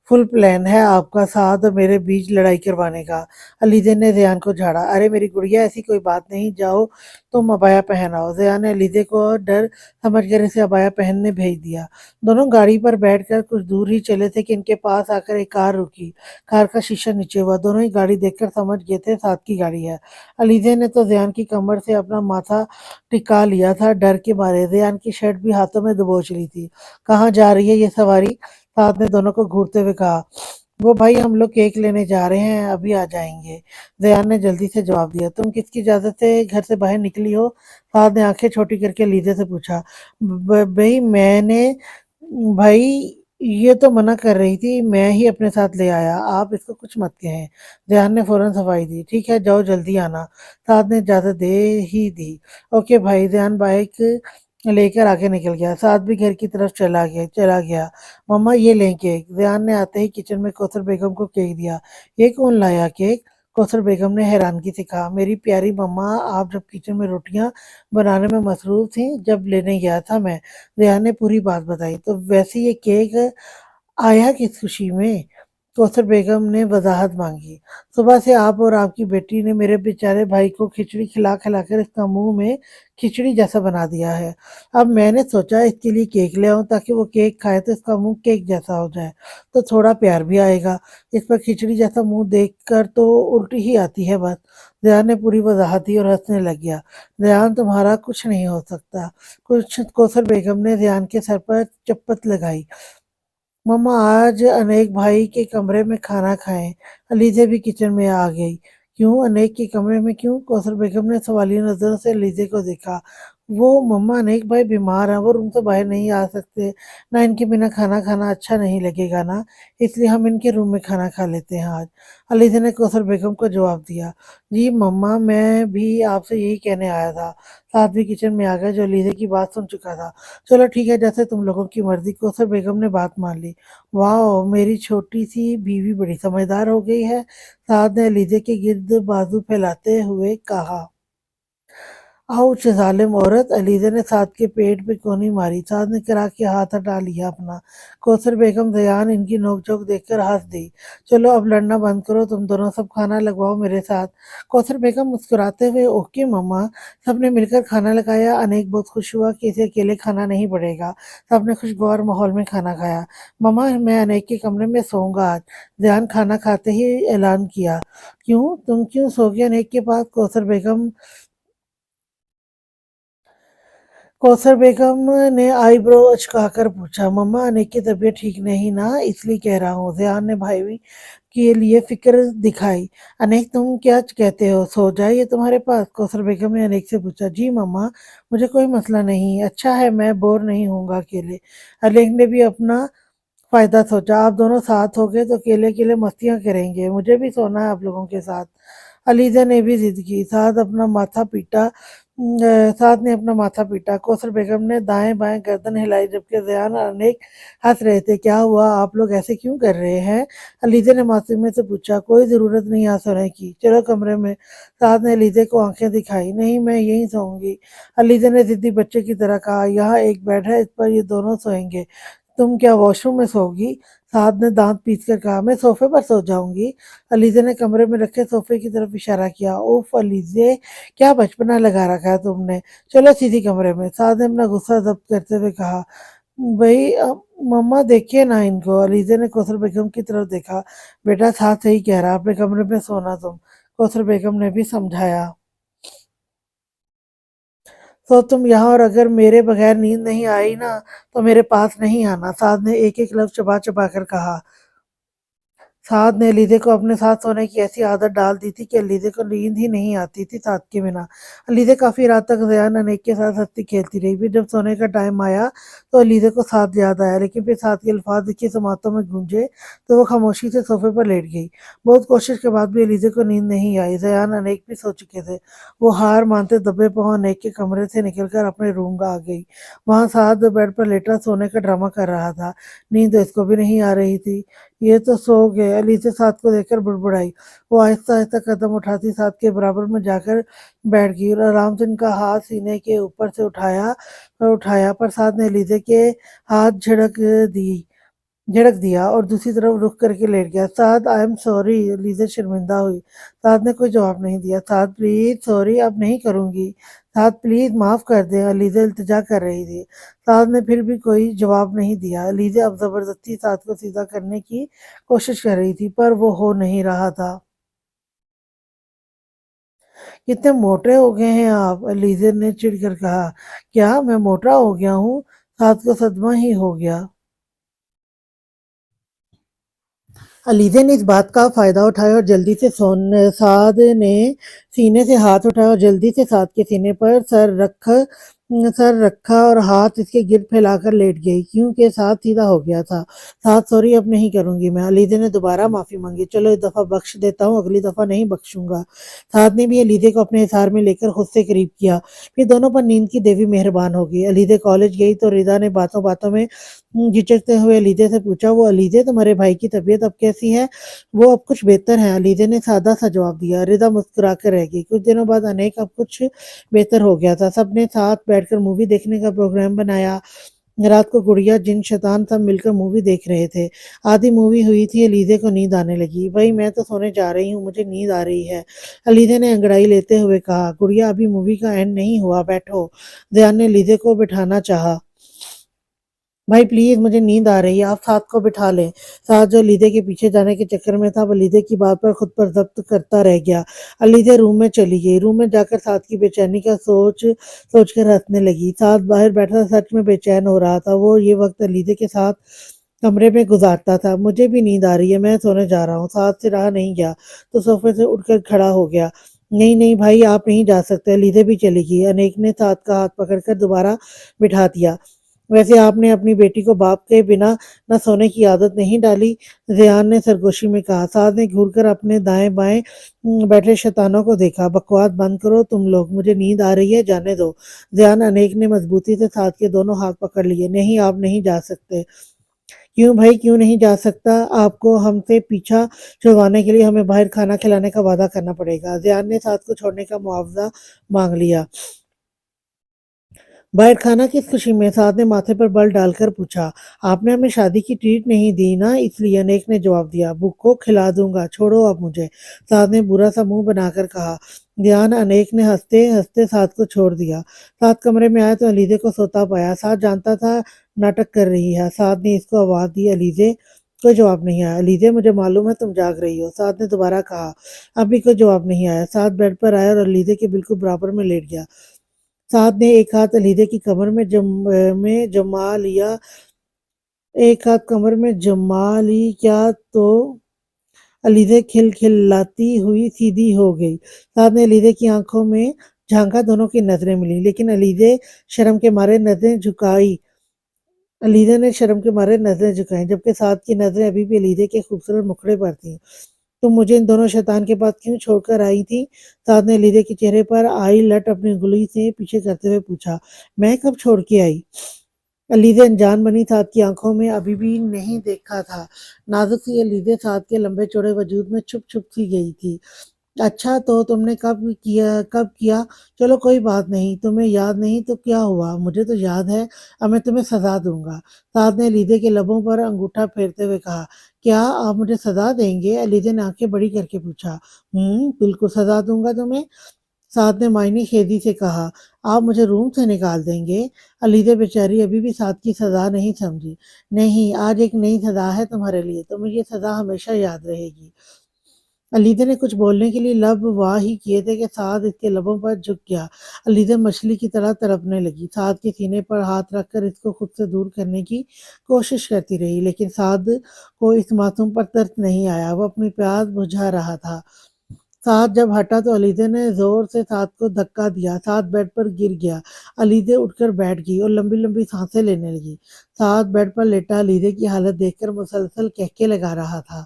फुल प्लान है आपका साथ और मेरे बीच लड़ाई करवाने का, अलीजे ने रेयान को झाड़ा। अरे मेरी गुड़िया, ऐसी कोई बात नहीं, जाओ तुम अबाया पहनाओ। रेयान ने अलीजे को डर समझकर इसे अबाया पहनने भेज दिया। दोनों गाड़ी पर बैठकर कुछ दूर ही चले थे कि इनके पास आकर एक कार रुकी। कार का शीशा नीचे हुआ, दोनों ही गाड़ी देखकर समझ गए थे साथ की गाड़ी है। अलीजे ने तो रेयान की कमर से अपना माथा टिका लिया था डर के मारे, रेयान की शर्ट भी हाथों में दबोच ली थी। कहाँ जा रही है ये सवारी, साथ ने दोनों को घूरते हुए कहा। वो भाई हम लोग केक लेने जा रहे हैं, अभी आ जाएंगे, जयान ने जल्दी से जवाब दिया। तुम किसकी इजाजत से घर से बाहर निकली हो, साथ ने आंखें छोटी करके लीजे से पूछा। भाई मैंने, भाई ये तो मना कर रही थी, मैं ही अपने साथ ले आया, आप इसको कुछ मत कहें, जयान ने फौरन सफाई दी। ठीक है जाओ, जल्दी आना, साथ ने इजाजत दे ही दी। ओके भाई, जयान बाइक लेकर आगे निकल गया, साथ भी घर की तरफ चला गया। मम्मा ये लें केक, जयान ने आते ही किचन में कौसर बेगम को केक दिया। ये कौन लाया केक, कौसर बेगम ने हैरानगी से कहा। मेरी प्यारी मम्मा, आप जब किचन में रोटियां बनाने में मसरूफ थी जब लेने गया था मैं, जयान ने पूरी बात बताई। तो वैसे ये केक आया किस खुशी में, कौसर बेगम ने वजाहत मांगी। सुबह से आप और आपकी बेटी ने मेरे बेचारे भाई को खिचड़ी खिला खिलाकर इसका मुंह में खिचड़ी जैसा बना दिया है। अब मैंने सोचा इसके लिए केक ले आऊं, ताकि वो केक खाए तो इसका मुंह केक जैसा हो जाए, तो थोड़ा प्यार भी आएगा। इस पर खिचड़ी जैसा मुंह देखकर तो उल्टी ही आती है बस। जयान ने पूरी वजाहत दी और हंसने लग गया। जयान तुम्हारा कुछ नहीं हो सकता, कुछ, कौसर बेगम ने जयान के सर पर चप्पत लगाई। मम्मा आज अनेक भाई के कमरे में खाना खाएं, अलीजे भी किचन में आ गई। क्यों, अनेक के कमरे में क्यों, कौसर बेगम ने सवालिया नजरों से अलीजे को देखा। वो मम्मा अनेक भाई बीमार हैं, वो रूम से बाहर नहीं आ सकते, ना इनके बिना खाना खाना अच्छा नहीं लगेगा ना, इसलिए हम इनके रूम में खाना खा लेते हैं आज। अलीजा ने कौसर बेगम को जवाब दिया। जी मम्मा, मैं भी आपसे यही कहने आया था। साथ भी किचन में आ गया जो अलीजा की बात सुन चुका था। चलो ठीक है, जैसे तुम लोगों की मर्जी। कौसर बेगम ने बात मान ली। वाह, मेरी छोटी सी बीवी बड़ी समझदार हो गई है, साथ ने अलीजा के गिर्द बाजू फैलाते हुए कहा। आउच! ज़ालिम औरत! अलीज़ा ने साद के पेट पे कौनी मारी। साद ने करा के हाथ हटा लिया अपना। कौसर बेगम ज़यान इनकी नोक-झोंक देखकर हंस दी। चलो अब लड़ना बंद करो, तुम दोनों सब खाना लगवाओ मेरे साथ। कौसर बेगम मुस्कुराते हुए, ओके मम्मा। सबने मिलकर खाना लगाया। अनेक बहुत खुश हुआ कि इसे अकेले खाना नहीं पड़ेगा। सबने खुशगवार माहौल में खाना खाया। मम्मा, मैं अनेक के कमरे में सोऊंगा आज। ज़यान खाना खाते ही ऐलान किया। क्यों? तुम क्यों सोओगे अनेक के पास? कौसर बेगम ने आईब्रो अचकाकर पूछा। मम्मा, अनिक की तबीयत ठीक नहीं ना, इसलिए कह रहा हूँ। ज़ियान ने भाई के लिए फिक्र दिखाई। अनेक, तुम क्या कहते हो, सो जाए ये तुम्हारे पास? कौसर बेगम ने अनेक से पूछा। जी मम्मा, मुझे कोई मसला नहीं, अच्छा है, मैं बोर नहीं होऊंगा अकेले। अनेक ने भी अपना फायदा सोचा। आप दोनों साथ हो गए तो अकेले अकेले मस्तियां करेंगे, मुझे भी सोना है आप लोगों के साथ। अलीजा ने भी जिद की। साथ ने अपना माथा पीटा। कौसर बेगम ने दाएं बाएं गर्दन हिलाई, जबकि ज़यान और अनेक हंस रहे थे। क्या हुआ, आप लोग ऐसे क्यों कर रहे हैं? अलीजा ने मासूमियत से पूछा। कोई ज़रूरत नहीं यहाँ सोने की, चलो कमरे में। साथ ने अलीजा को आंखें दिखाई। नहीं, मैं यहीं सोऊंगी। अलीजा ने जिद्दी बच्चे की तरह कहा। यहाँ एक बेड है, इस पर ये दोनों सोएंगे। तुम क्या वॉशरूम में सोओगी? साद ने दांत पीस कर कहा। मैं सोफे पर सो जाऊंगी। अलीजे ने कमरे में रखे सोफे की तरफ इशारा किया। उफ अलीजे, क्या बचपना लगा रखा है तुमने। चलो सीधी कमरे में। साद ने अपना गुस्सा जब्त करते हुए कहा। भाई मम्मा, देखिए ना इनको। अलीजे ने कौसर बेगम की तरफ देखा। बेटा, साथ सही कह रहा, अपने कमरे में सोना तुम। कौसर बेगम ने भी समझाया। तो तुम यहाँ, और अगर मेरे बगैर नींद नहीं आई ना, तो मेरे पास नहीं आना। साद ने एक एक लफ्ज चबा चबा कर कहा। साद ने अलीज़े को अपने साथ सोने की ऐसी आदत डाल दी थी कि अलीज़े को नींद ही नहीं आती थी साद के बिना। अलीज़े काफ़ी रात तक ज़यान अनेक के साथ हंसती खेलती रही। फिर जब सोने का टाइम आया तो अलीज़े को साद याद आया, लेकिन फिर साद के अल्फाज उसकी समातों में गूंजे तो वो खामोशी से सोफे पर लेट गई। बहुत कोशिश के बाद भी अलीज़े को नींद नहीं आई। ज़यान अनेक भी सो चुके थे। वो हार मानते दबे पाँव अनेक के कमरे से निकलकर अपने रूम आ गई। वहाँ साद बेड पर लेटा सोने का ड्रामा कर रहा था। नींद तो इसको भी नहीं आ रही थी। ये तो सो गए, अलीज़ा साद को देखकर बुड़बुड़ाई। वो आहिस्ता-आहिस्ता कदम उठाती साद के बराबर में जाकर बैठ गई और आराम से उनका हाथ सीने के ऊपर से उठाया, पर साद ने अलीज़ा के हाथ दी झिड़क दिया और दूसरी तरफ रुख करके लेट गया। साद, आई एम सॉरी। लीजा शर्मिंदा हुई। साद ने कोई जवाब नहीं दिया। साद, प्लीज सॉरी, अब नहीं करूंगी। साद, प्लीज माफ कर दे। लीजा इल्तिजा कर रही थी। साद ने फिर भी कोई जवाब नहीं दिया। लीजा अब जबरदस्ती साद को सीधा करने की कोशिश कर रही थी, पर वो हो नहीं रहा था। कितने मोटे हो गए हैं आप, लीजा ने चिढ़कर कहा। क्या मैं मोटा हो गया हूँ? साद को सदमा ही हो गया। अलीज़ा ने इस बात का फ़ायदा उठाया और साद ने सीने से हाथ उठाया और जल्दी से साद के सीने पर सर रखा और हाथ इसके गिर्द फैलाकर लेट गई, क्योंकि साद सीधा हो गया था। साद, सॉरी, अब नहीं करूंगी मैं। अलीज़ा ने दोबारा माफ़ी मांगी। चलो इस दफ़ा बख्श देता हूँ, अगली दफ़ा नहीं बख्शूंगा। साद ने भी अलीज़ा को अपने हिसार में लेकर खुद से करीब किया। फिर दोनों पर नींद की देवी मेहरबान हो गई। अलीज़ा कॉलेज गई तो रिदा ने बातों बातों में झिझकते हुए अलीज़ा से पूछा। वो अलीज़ा, तुम्हारे भाई की तबीयत अब कैसी है? वो अब कुछ बेहतर है, अलीज़ा ने सादा सा जवाब दिया। रिदा मुस्कुरा कर रह गई। कुछ दिनों बाद अनेक अब कुछ बेहतर हो गया था। सबने साथ बैठकर मूवी देखने का प्रोग्राम बनाया। रात को गुड़िया, जिन, शैतान सब मिलकर मूवी देख रहे थे। आधी मूवी हुई थी, अलीज़ा को नींद आने लगी। भाई मैं तो सोने जा रही हूँ, मुझे नींद आ रही है, अलीज़ा ने अंगड़ाई लेते हुए कहा। गुड़िया, अभी मूवी का एंड नहीं हुआ, बैठो। ध्यान ने अलीज़ा को बिठाना चाहा। भाई प्लीज, मुझे नींद आ रही है, आप साथ को बिठा लें। साथ जो अलीदे के पीछे जाने के चक्कर में था, वो अलीदे की बात पर खुद पर जब्त करता रह गया। अलीदे रूम में चली गई। रूम में जाकर साथ की बेचैनी का सोच कर हंसने लगी। साथ बाहर बैठा सच में बेचैन हो रहा था। वो ये वक्त अलीदे के साथ कमरे में गुजारता था। मुझे भी नींद आ रही है, मैं सोने जा रहा हूँ। साथ से रहा नहीं गया तो सोफे से उठकर खड़ा हो गया। नहीं नहीं भाई, आप नहीं जा सकते। अलीज़ा भी चली गई। अनेक ने साद का हाथ पकड़कर दोबारा बिठा दिया। वैसे आपने अपनी बेटी को बाप के बिना न सोने की आदत नहीं डाली, ज़ियान ने सरगोशी में कहा। साद ने घूरकर अपने दाएं बाएं बैठे शैतानों को देखा। बकवास बंद करो तुम लोग, मुझे नींद आ रही है, जाने दो। ज़ियान अनेक ने मजबूती से साद के दोनों हाथ पकड़ लिए। नहीं, आप नहीं जा सकते। क्यों भाई, क्यों नहीं जा सकता? आपको हमसे पीछा छुड़वाने के लिए हमें बाहर खाना खिलाने का वादा करना पड़ेगा। ज़ियान ने साद को छोड़ने का मुआवजा मांग लिया। बाहर खाना किस खुशी में? साद ने माथे पर बल डालकर पूछा। आपने हमें शादी की ट्रीट नहीं दी ना, इसलिए। अनेक ने जवाब दिया। भूख खिला दूंगा, छोड़ो अब मुझे, साद ने बुरा सा मुंह बनाकर कहा। ध्यान अनेक ने हंसते हंसते साद को छोड़ दिया। साद कमरे में आया तो अलीजे को सोता पाया। साद जानता था नाटक कर रही है। साद ने इसको आवाज दी। अलीजे। कोई जवाब नहीं आया। अलीजे, मुझे मालूम है तुम जाग रही हो, साद ने दोबारा कहा। अभी कोई जवाब नहीं आया। साद बेड पर आया और अलीजे के बिल्कुल बराबर में लेट गया। साद ने एक हाथ अलीजे की कमर में जमा लिया। एक हाथ कमर में जमा ली क्या तो अलीजे खिलखिलाती हुई सीधी हो गई। साद ने अलीजे की आंखों में झांका। दोनों की नजरें मिली, लेकिन शर्म के मारे नजरें झुकाई अलीजे ने शर्म के मारे नजरें झुकाई, जबकि साद की नजरें अभी भी अलीजे के खूबसूरत मुखड़े पर थीं। तुम मुझे इन दोनों शैतान के पास क्यों छोड़कर आई थी? साद ने अलीजे के चेहरे पर आई लट अपनी उंगली से पीछे करते हुए पूछा। मैं कब छोड़ के आई? अलीज़े अनजान बनी। साद की आंखों में अभी भी नहीं देखा था। नाजुक सी अलीज़े साद के लंबे चौड़े वजूद में छुप छुप सी गई थी। अच्छा, तो तुमने कब किया? चलो कोई बात नहीं, तुम्हें याद नहीं तो क्या हुआ, मुझे तो याद है। अब मैं तुम्हें सजा दूंगा। साद ने अलीज़े के लबों पर अंगूठा फेरते हुए कहा। क्या आप मुझे सजा देंगे? अलीज़े ने आंखें बड़ी करके पूछा। बिल्कुल सजा दूंगा तुम्हें, साद ने मायने खेदी से कहा। आप मुझे रूम से निकाल देंगे? अलीज़ा बेचारी अभी भी साद की सजा नहीं समझी। नहीं, आज एक नई सजा है तुम्हारे लिए, तुम्हें ये सजा हमेशा याद रहेगी। अलीज़ा ने कुछ बोलने के लिए लब वाह ही किए थे कि साद इसके लबों पर झुक गया। अलीज़ा मछली की तरह तड़पने लगी। साद के सीने पर हाथ रखकर इसको खुद से दूर करने की कोशिश करती रही, लेकिन साद को इस मासूम पर तरस नहीं आया। वो अपनी प्यास बुझा रहा था। साद जब हटा तो अलीज़ा ने जोर से साद को धक्का दिया। साद बेड पर गिर गया। अलीज़ा उठकर बैठ गई और लंबी लंबी सांसें लेने लगी। साद बेड पर लेटा अलीज़ा की हालत देखकर मुसलसल कहके लगा रहा था।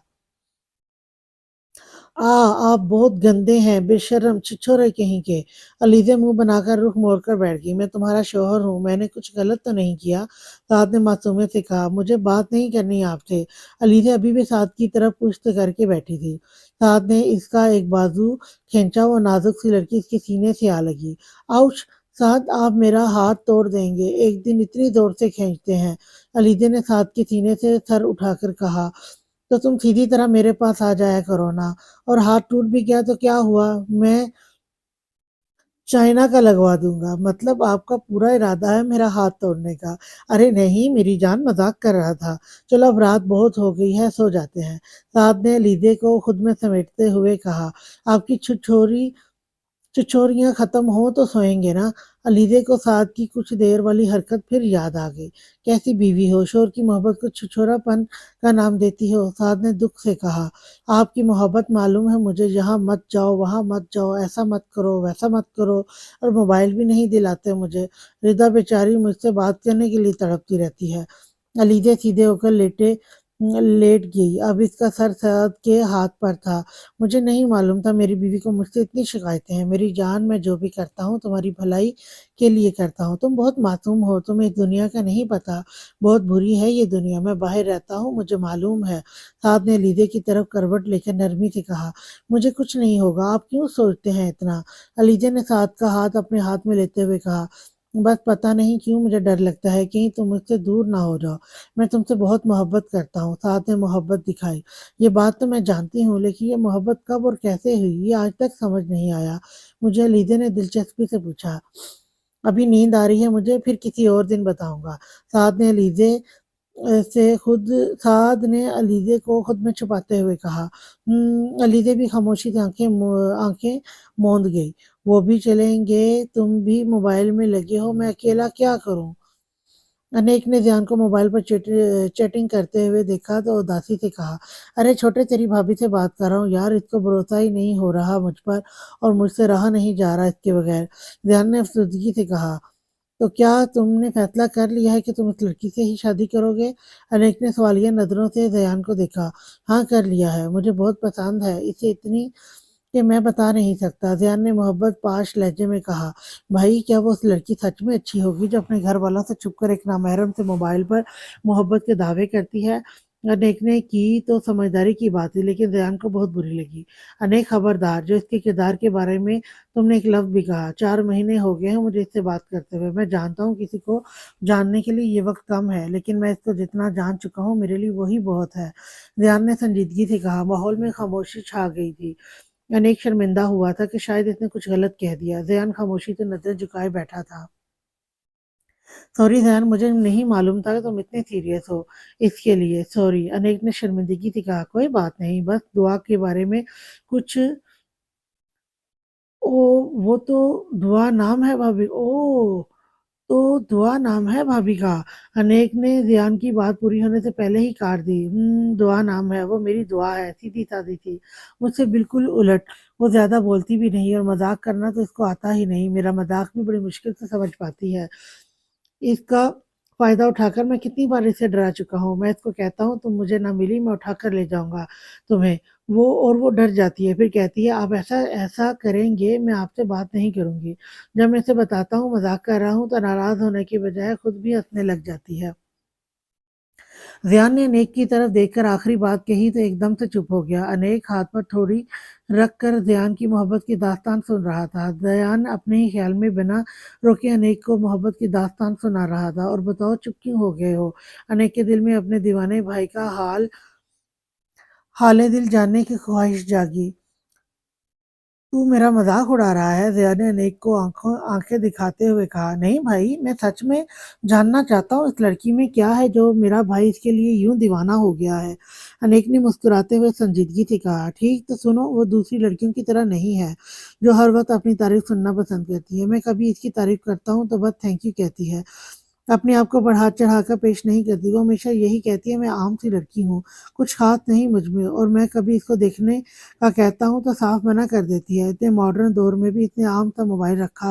आप बहुत गंदे हैं, बेशर्म छिछोरे कहीं के। अलीज़ा मुंह बनाकर रुख मोड़कर बैठ गई। मैं तुम्हारा शौहर हूँ, मैंने कुछ गलत तो नहीं किया? साद ने मासूमियत से कहा। मुझे बात नहीं करनी आपसे। अलीज़ा अभी भी साद की तरफ पुश्त करके बैठी थी। साद ने इसका एक बाजू खींचा। वो नाजुक सी लड़की इसके सीने से आ लगी। आउच! साद, आप मेरा हाथ तोड़ देंगे, एक दिन इतनी जोर से खींचते हैं। अलीज़ा ने साद के सीने से सर उठाकर कहा। तो तुम सीधी तरह मेरे पास आ जाया करो ना। और हाथ टूट भी गया तो क्या हुआ? मैं चाइना का लगवा दूंगा। मतलब आपका पूरा इरादा है मेरा हाथ तोड़ने का? अरे नहीं मेरी जान, मजाक कर रहा था। चलो अब रात बहुत हो गई है, सो जाते हैं, साद ने लीदे को खुद में समेटते हुए कहा। आपकी छिछोरियां खत्म हो तो सोएंगे ना? अलीजे को साद की कुछ देर वाली हरकत फिर याद आ गई। कैसी बीवी हो, शोर की मोहब्बत को छिछोरापन का नाम देती हो? साद ने दुख से कहा। आपकी मोहब्बत मालूम है मुझे, यहाँ मत जाओ, वहाँ मत जाओ, ऐसा मत करो, वैसा मत करो, और मोबाइल भी नहीं दिलाते मुझे। रिदा बेचारी मुझसे बात करने के लिए तड़पती रहती है। अलीजे सीधे होकर लेट गई। अब इसका सर सैयद के हाथ पर था। मुझे नहीं मालूम था मेरी बीवी को मुझसे इतनी शिकायतें हैं। मेरी जान, मैं जो भी करता हूँ तुम्हारी भलाई के लिए करता हूँ। तुम बहुत मासूम हो, तुम्हें इस दुनिया का नहीं पता। बहुत बुरी है ये दुनिया, मैं बाहर रहता हूँ, मुझे मालूम है। साहब ने लीदे की तरफ करवट लेकर नरमी से कहा। मुझे कुछ नहीं होगा, आप क्यों सोचते हैं इतना? अलीजा ने साद का हाथ अपने हाथ में लेते हुए कहा। बस पता नहीं क्यों मुझे डर लगता है कहीं तुम मुझसे दूर ना हो जाओ। मैं तुमसे बहुत मोहब्बत करता हूँ। साथ में मोहब्बत दिखाई। ये बात तो मैं जानती हूँ, लेकिन ये मोहब्बत कब और कैसे हुई ये आज तक समझ नहीं आया। मुझे अलीजे ने दिलचस्पी से पूछा। अभी नींद आ रही है मुझे, फिर किसी और दिन बताऊंगा। साद ने अलीजे से खुद साद ने अलीजे को खुद में छुपाते हुए कहा। अलीजे भी खामोशी से आंखें मूंद गई। वो भी चलेंगे? तुम भी मोबाइल में लगे हो, मैं अकेला क्या करूं? अनेक ने ध्यान को मोबाइल पर चैटिंग करते हुए देखा तो उदासी से कहा, अरे छोटे, तेरी भाभी से बात कर रहा हूँ यार, इसको भरोसा ही नहीं हो रहा मुझ पर और मुझसे रहा नहीं जा रहा इसके बगैर। ध्यान ने अफसोसगी से कहा, तो क्या तुमने फैसला कर लिया है कि तुम इस लड़की से ही शादी करोगे? अनेक ने सवालिया नजरों से दयान को देखा। हाँ, कर लिया है, मुझे बहुत पसंद है इसे इतनी कि मैं बता नहीं सकता। ज़ियान ने मोहब्बत पाश लहजे में कहा, भाई क्या वो उस लड़की सच में अच्छी होगी जो अपने घर वालों से छुपकर एक नामहरम से मोबाइल पर मोहब्बत के दावे करती है? अनेक ने की तो समझदारी की बात थी, लेकिन ज़ियान को बहुत बुरी लगी। अनेक खबरदार, जो इसके किरदार के बारे में तुमने एक लफ्ज़ भी कहा। 4 महीने हो गए हैं मुझे इससे बात करते हुए। मैं जानता हूँ किसी को जानने के लिए ये वक्त कम है, लेकिन मैं इसको जितना जान चुका हूँ मेरे लिए वही बहुत है। ज़ियान ने संजीदगी से कहा। माहौल में खामोशी छा गई थी। अनेक शर्मिंदा हुआ था कि शायद इसने कुछ गलत कह दिया। ज़यान खामोशी से नज़र झुकाए बैठा था। सॉरी ज़यान, मुझे नहीं मालूम था कि तुम इतने सीरियस हो इसके लिए। सॉरी, अनेक ने शर्मिंदगी से कहा। कोई बात नहीं, बस दुआ के बारे में कुछ। ओ, वो तो दुआ नाम है भाभी। ओ, तो दुआ नाम है भाभी का। अनेक ने ज़ियान की बात पूरी होने से पहले ही काट दी। दुआ नाम है, वो मेरी दुआ है, सीधी सादी थी, मुझसे बिल्कुल उलट। वो ज्यादा बोलती भी नहीं और मजाक करना तो इसको आता ही नहीं। मेरा मजाक भी बड़ी मुश्किल से समझ पाती है। इसका फायदा उठाकर मैं कितनी बार इसे डरा चुका हूँ। मैं इसको कहता हूँ तुम मुझे ना मिली, मैं उठाकर ले जाऊंगा तुम्हें। वो डर जाती है, फिर कहती है आप ऐसा ऐसा करेंगे मैं आपसे बात नहीं करूंगी। जब मैं इसे बताता हूँ मजाक कर रहा हूँ तो नाराज होने की बजाय खुद भी हंसने लग जाती है। ज़ियान ने अनेक की तरफ देखकर आखिरी बात कही तो एकदम से चुप हो गया। अनेक हाथ पर थोड़ी रख कर ज़ियान की मोहब्बत की दास्तान सुन रहा था। ज़ियान अपने ही ख्याल में बिना रोके अनेक को मोहब्बत की दास्तान सुना रहा था। और बताओ चुप क्यों हो गए हो? अनेक के दिल में अपने दीवाने भाई का हाले दिल जानने की ख्वाहिश जागी। तू मेरा मजाक उड़ा रहा है? ज़िया ने अनेक को आंखें दिखाते हुए कहा। नहीं भाई, मैं सच में जानना चाहता हूँ इस लड़की में क्या है जो मेरा भाई इसके लिए यूं दीवाना हो गया है। अनेक ने मुस्कुराते हुए संजीदगी से कहा, ठीक तो सुनो, वो दूसरी लड़कियों की तरह नहीं है जो हर वक्त अपनी तारीफ सुनना पसंद करती है। मैं कभी इसकी तारीफ करता हूँ तो बस थैंक यू कहती है, अपने आप को बढ़ा चढ़ाकर पेश नहीं करती। वो हमेशा यही कहती है मैं आम सी लड़की हूँ, कुछ खास नहीं मुझ में। और मैं कभी इसको देखने का कहता हूँ तो साफ मना कर देती है। इतने मॉडर्न दौर में भी इतने आम सा मोबाइल रखा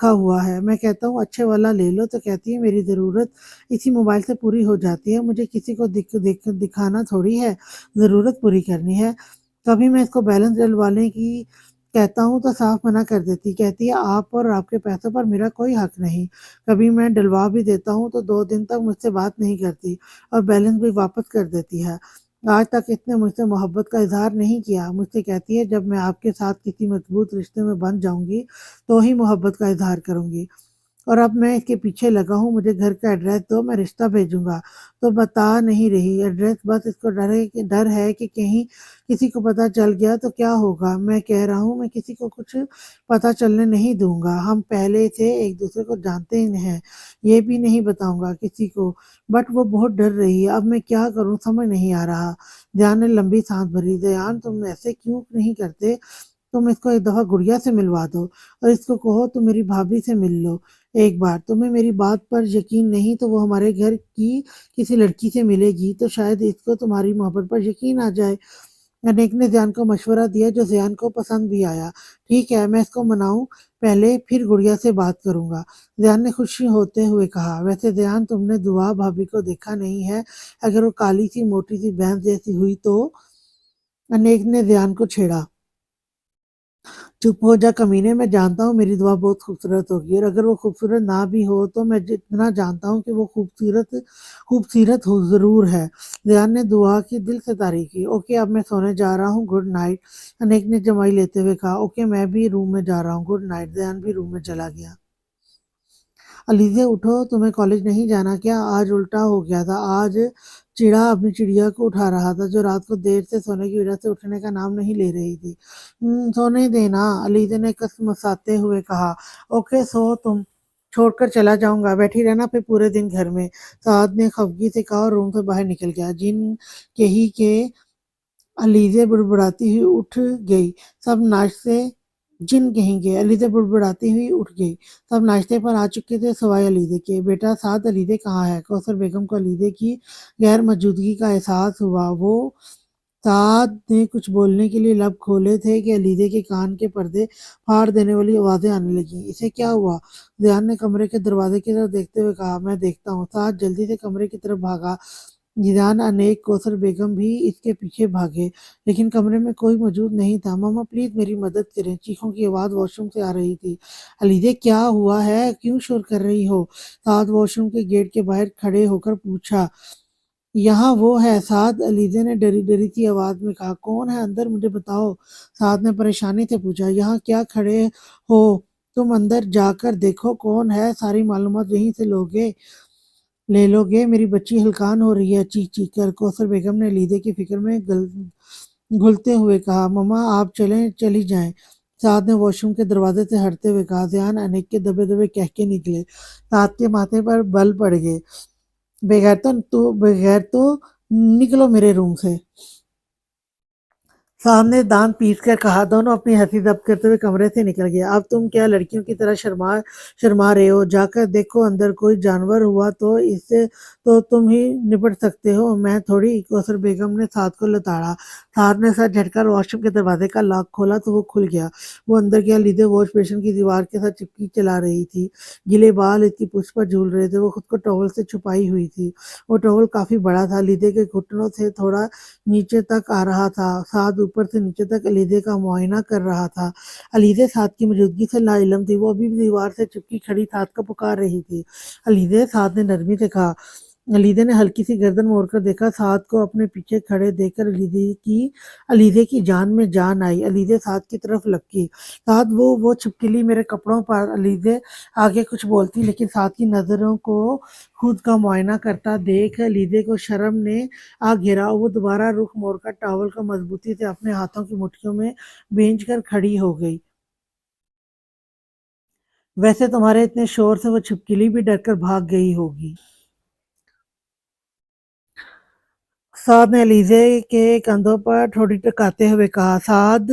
हुआ है। मैं कहता हूँ अच्छे वाला ले लो तो कहती है मेरी ज़रूरत इसी मोबाइल से पूरी हो जाती है, मुझे किसी को दिखाना थोड़ी है, ज़रूरत पूरी करनी है। कभी मैं इसको बैलेंस डलवाने की कहता हूँ तो साफ मना कर देती, कहती है आप और आपके पैसों पर मेरा कोई हक नहीं। कभी मैं डलवा भी देता हूँ तो 2 दिन तक मुझसे बात नहीं करती और बैलेंस भी वापस कर देती है। आज तक इसने मुझसे मोहब्बत का इजहार नहीं किया। मुझसे कहती है जब मैं आपके साथ किसी मजबूत रिश्ते में बंध जाऊंगी तो ही मोहब्बत का इजहार करूंगी। और अब मैं इसके पीछे लगा हूँ, मुझे घर का एड्रेस दो, मैं रिश्ता भेजूंगा। तो बता नहीं रही एड्रेस, बस इसको डर है कि कहीं किसी को पता चल गया तो क्या होगा। मैं कह रहा हूँ मैं किसी को कुछ पता चलने नहीं दूंगा। हम पहले से एक दूसरे को जानते ही हैं, ये भी नहीं बताऊंगा किसी को। बट वो बहुत डर रही है, अब मैं क्या करूँ समझ नहीं आ रहा। ध्यान ने लंबी सांस भरी। ध्यान, तुम ऐसे क्यों नहीं करते? तुम इसको एक दफा गुड़िया से मिलवा दो और इसको कहो तुम मेरी भाभी से मिल लो एक बार। तुम्हें मेरी बात पर यकीन नहीं तो वो हमारे घर की किसी लड़की से मिलेगी तो शायद इसको तुम्हारी मोहब्बत पर यकीन आ जाए। अनेक ने ज़ियान को मशवरा दिया जो ज़ियान को पसंद भी आया। ठीक है, मैं इसको मनाऊं पहले, फिर गुड़िया से बात करूंगा। ज़ियान ने खुशी होते हुए कहा। वैसे ज़ियान, तुमने दुआ भाभी को देखा नहीं है? अगर वो काली सी मोटी सी भैंस जैसी हुई तो? अनेक ने ज़ियान को छेड़ा। चुप हो जा कमीने, मैं जानता हूँ मेरी दुआ बहुत खूबसूरत होगी और अगर वो खूबसूरत ना भी हो तो मैं जितना जानता हूँ कि वो खूबसूरत खूबसूरत हो जरूर है। ज़ियान ने दुआ की दिल से तारीफ की। ओके, अब मैं सोने जा रहा हूँ, गुड नाइट। अनेक ने जमाई लेते हुए कहा। ओके, मैं भी रूम में जा रहा हूँ, गुड नाइट। ज़ियान भी रूम में चला गया। अलीज़े उठो, तुम्हें कॉलेज नहीं जाना क्या? आज उल्टा हो गया था। आज चिड़ा अपनी चिड़िया को उठा रहा था जो रात को देर से सोने की वजह से उठने का नाम नहीं ले रही थी। सोने देना, अलीज़े ने कसमसाते हुए कहा। ओके सो तुम, छोड़कर चला जाऊंगा, बैठी रहना फिर पूरे दिन घर में। साद ने खफगी से कहा और रूम से बाहर निकल गया। जिन के ही के अलीज़े बुड़बुड़ाती हुई उठ गई। सब नाश्ते जिन कहेंगे। अलीदे बुड़बुड़ाती हुई उठ गई। सब नाश्ते पर आ चुके थे सवाए अलीदे के। बेटा साद अलीदे कहाँ है? कौसर बेगम को अलीदे की गैर मौजूदगी का एहसास हुआ। वो साद ने कुछ बोलने के लिए लब खोले थे कि अलीदे के कान के पर्दे फाड़ देने वाली आवाजें आने लगी। इसे क्या हुआ? ध्यान ने कमरे के दरवाजे की तरफ देखते हुए कहा, मैं देखता हूँ। साद जल्दी से कमरे की तरफ भागा। जिदान अनेक कौसर बेगम भी इसके पीछे भागे, लेकिन कमरे में कोई मौजूद नहीं था। मामा प्लीज मेरी मदद करें। चीखों की आवाज वॉशरूम से आ रही थी। अलीदे क्या हुआ है? क्यों शोर कर रही हो? साद वॉशरूम के गेट के बाहर खड़े होकर पूछा। यहाँ वो है साद, अलीजे ने डरी डरी सी आवाज में कहा। कौन है अंदर? मुझे बताओ, साद ने परेशानी से पूछा। यहाँ क्या खड़े हो? तुम अंदर जाकर देखो कौन है, सारी मालूमात यहीं से लोगे ले लोगे। मेरी बच्ची हलकान हो रही है चीख चीख कर। कौसर बेगम ने लीदे की फिक्र में घुलते हुए कहा, मम्मा आप चलें, चली जाएं। साद ने वॉशरूम के दरवाजे से हटते हुए कहा। ध्यान अनेक के दबे दबे कह के निकले। साद के माथे पर बल पड़ गए। बगैर तो निकलो मेरे रूम से। साहब ने दांत पीस कर कहा। दोनों अपनी हंसी दब करते हुए कमरे से निकल गए। अब तुम क्या लड़कियों की तरह शर्मा शर्मा रहे हो? जाकर देखो अंदर कोई जानवर हुआ तो इससे तो तुम ही निपट सकते हो, मैं थोड़ी। कौसर बेगम ने साद को लताड़ा। साद ने सर झटकर वॉशरूम के दरवाजे का लॉक खोला तो वो खुल गया। वो अंदर गया। लीदे वॉश बेसिन की दीवार के साथ चिपकी चला रही थी। गीले बाल इसकी पूंछ पर झूल रहे थे। वो खुद को टॉवल से छुपाई हुई थी। वो टॉवल काफी बड़ा था, लीदे के घुटनों से थोड़ा नीचे तक आ रहा था। साद ऊपर से नीचे तक अलीदे का मुआयना कर रहा था। अलीदे साद की मौजूदगी से लाइलम थी। वो अभी भी दीवार से चिपकी खड़ी साद को पुकार रही थी। अलीदे, साद ने नरमी से कहा। अलीदे ने हल्की सी गर्दन मोड़कर देखा। साद को अपने पीछे खड़े देखकर अलीदे की जान में जान आई। अलीदे साद की तरफ लपकी। साद, वो छिपकली मेरे कपड़ों पर। अलीदे आगे कुछ बोलती, लेकिन साद की नजरों को खुद का मुआयना करता देख अलीदे को शर्म ने आ घेरा। वो दोबारा रुख मोड़कर टॉवल को मजबूती से अपने हाथों की मुट्ठियों में भींच कर खड़ी हो गई। वैसे तुम्हारे इतने शोर से वो छिपकली भी डरकर भाग गई होगी। साद ने अलीजे के कंधों पर ठोड़ी टिकाते हुए कहा। साद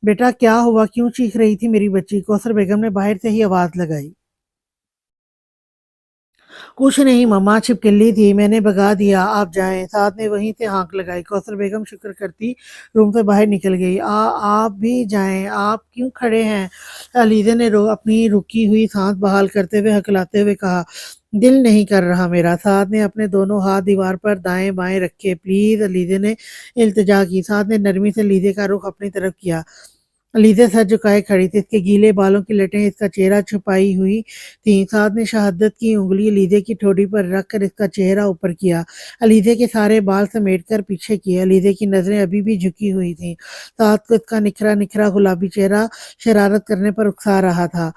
बेटा क्या हुआ? क्यों चीख रही थी मेरी बच्ची? कौसर बेगम ने बाहर से ही आवाज लगाई। कुछ नहीं मम्मा, छिपकली थी, मैंने भगा दिया, आप जाएं। साथ ने वहीं से हाँक लगाई। कौसर बेगम शुक्र करती रूम से बाहर निकल गई। आप भी जाएं, आप क्यों खड़े हैं? अलीजे ने अपनी रुकी हुई सांस बहाल करते हुए हकलाते हुए कहा। दिल नहीं कर रहा मेरा। साथ ने अपने दोनों हाथ दीवार पर दाएं बाएं रखे। प्लीज, अलीजे ने इल्तिजा की। साथ ने नरमी से लीजे का रुख अपनी तरफ किया। लीज़ा सर झुकाए खड़ी थी। इसके गीले बालों की लटें इसका चेहरा छुपाई हुई थीं। साद ने शहादत की उँगली अलीज़े की ठोड़ी पर रखकर इसका चेहरा ऊपर किया। अलीज़े के सारे बाल समेटकर पीछे किए। अलीज़े की नज़रें अभी भी झुकी हुई थीं। साद को इसका निखरा निखरा गुलाबी चेहरा शरारत करने पर उकसा रहा था।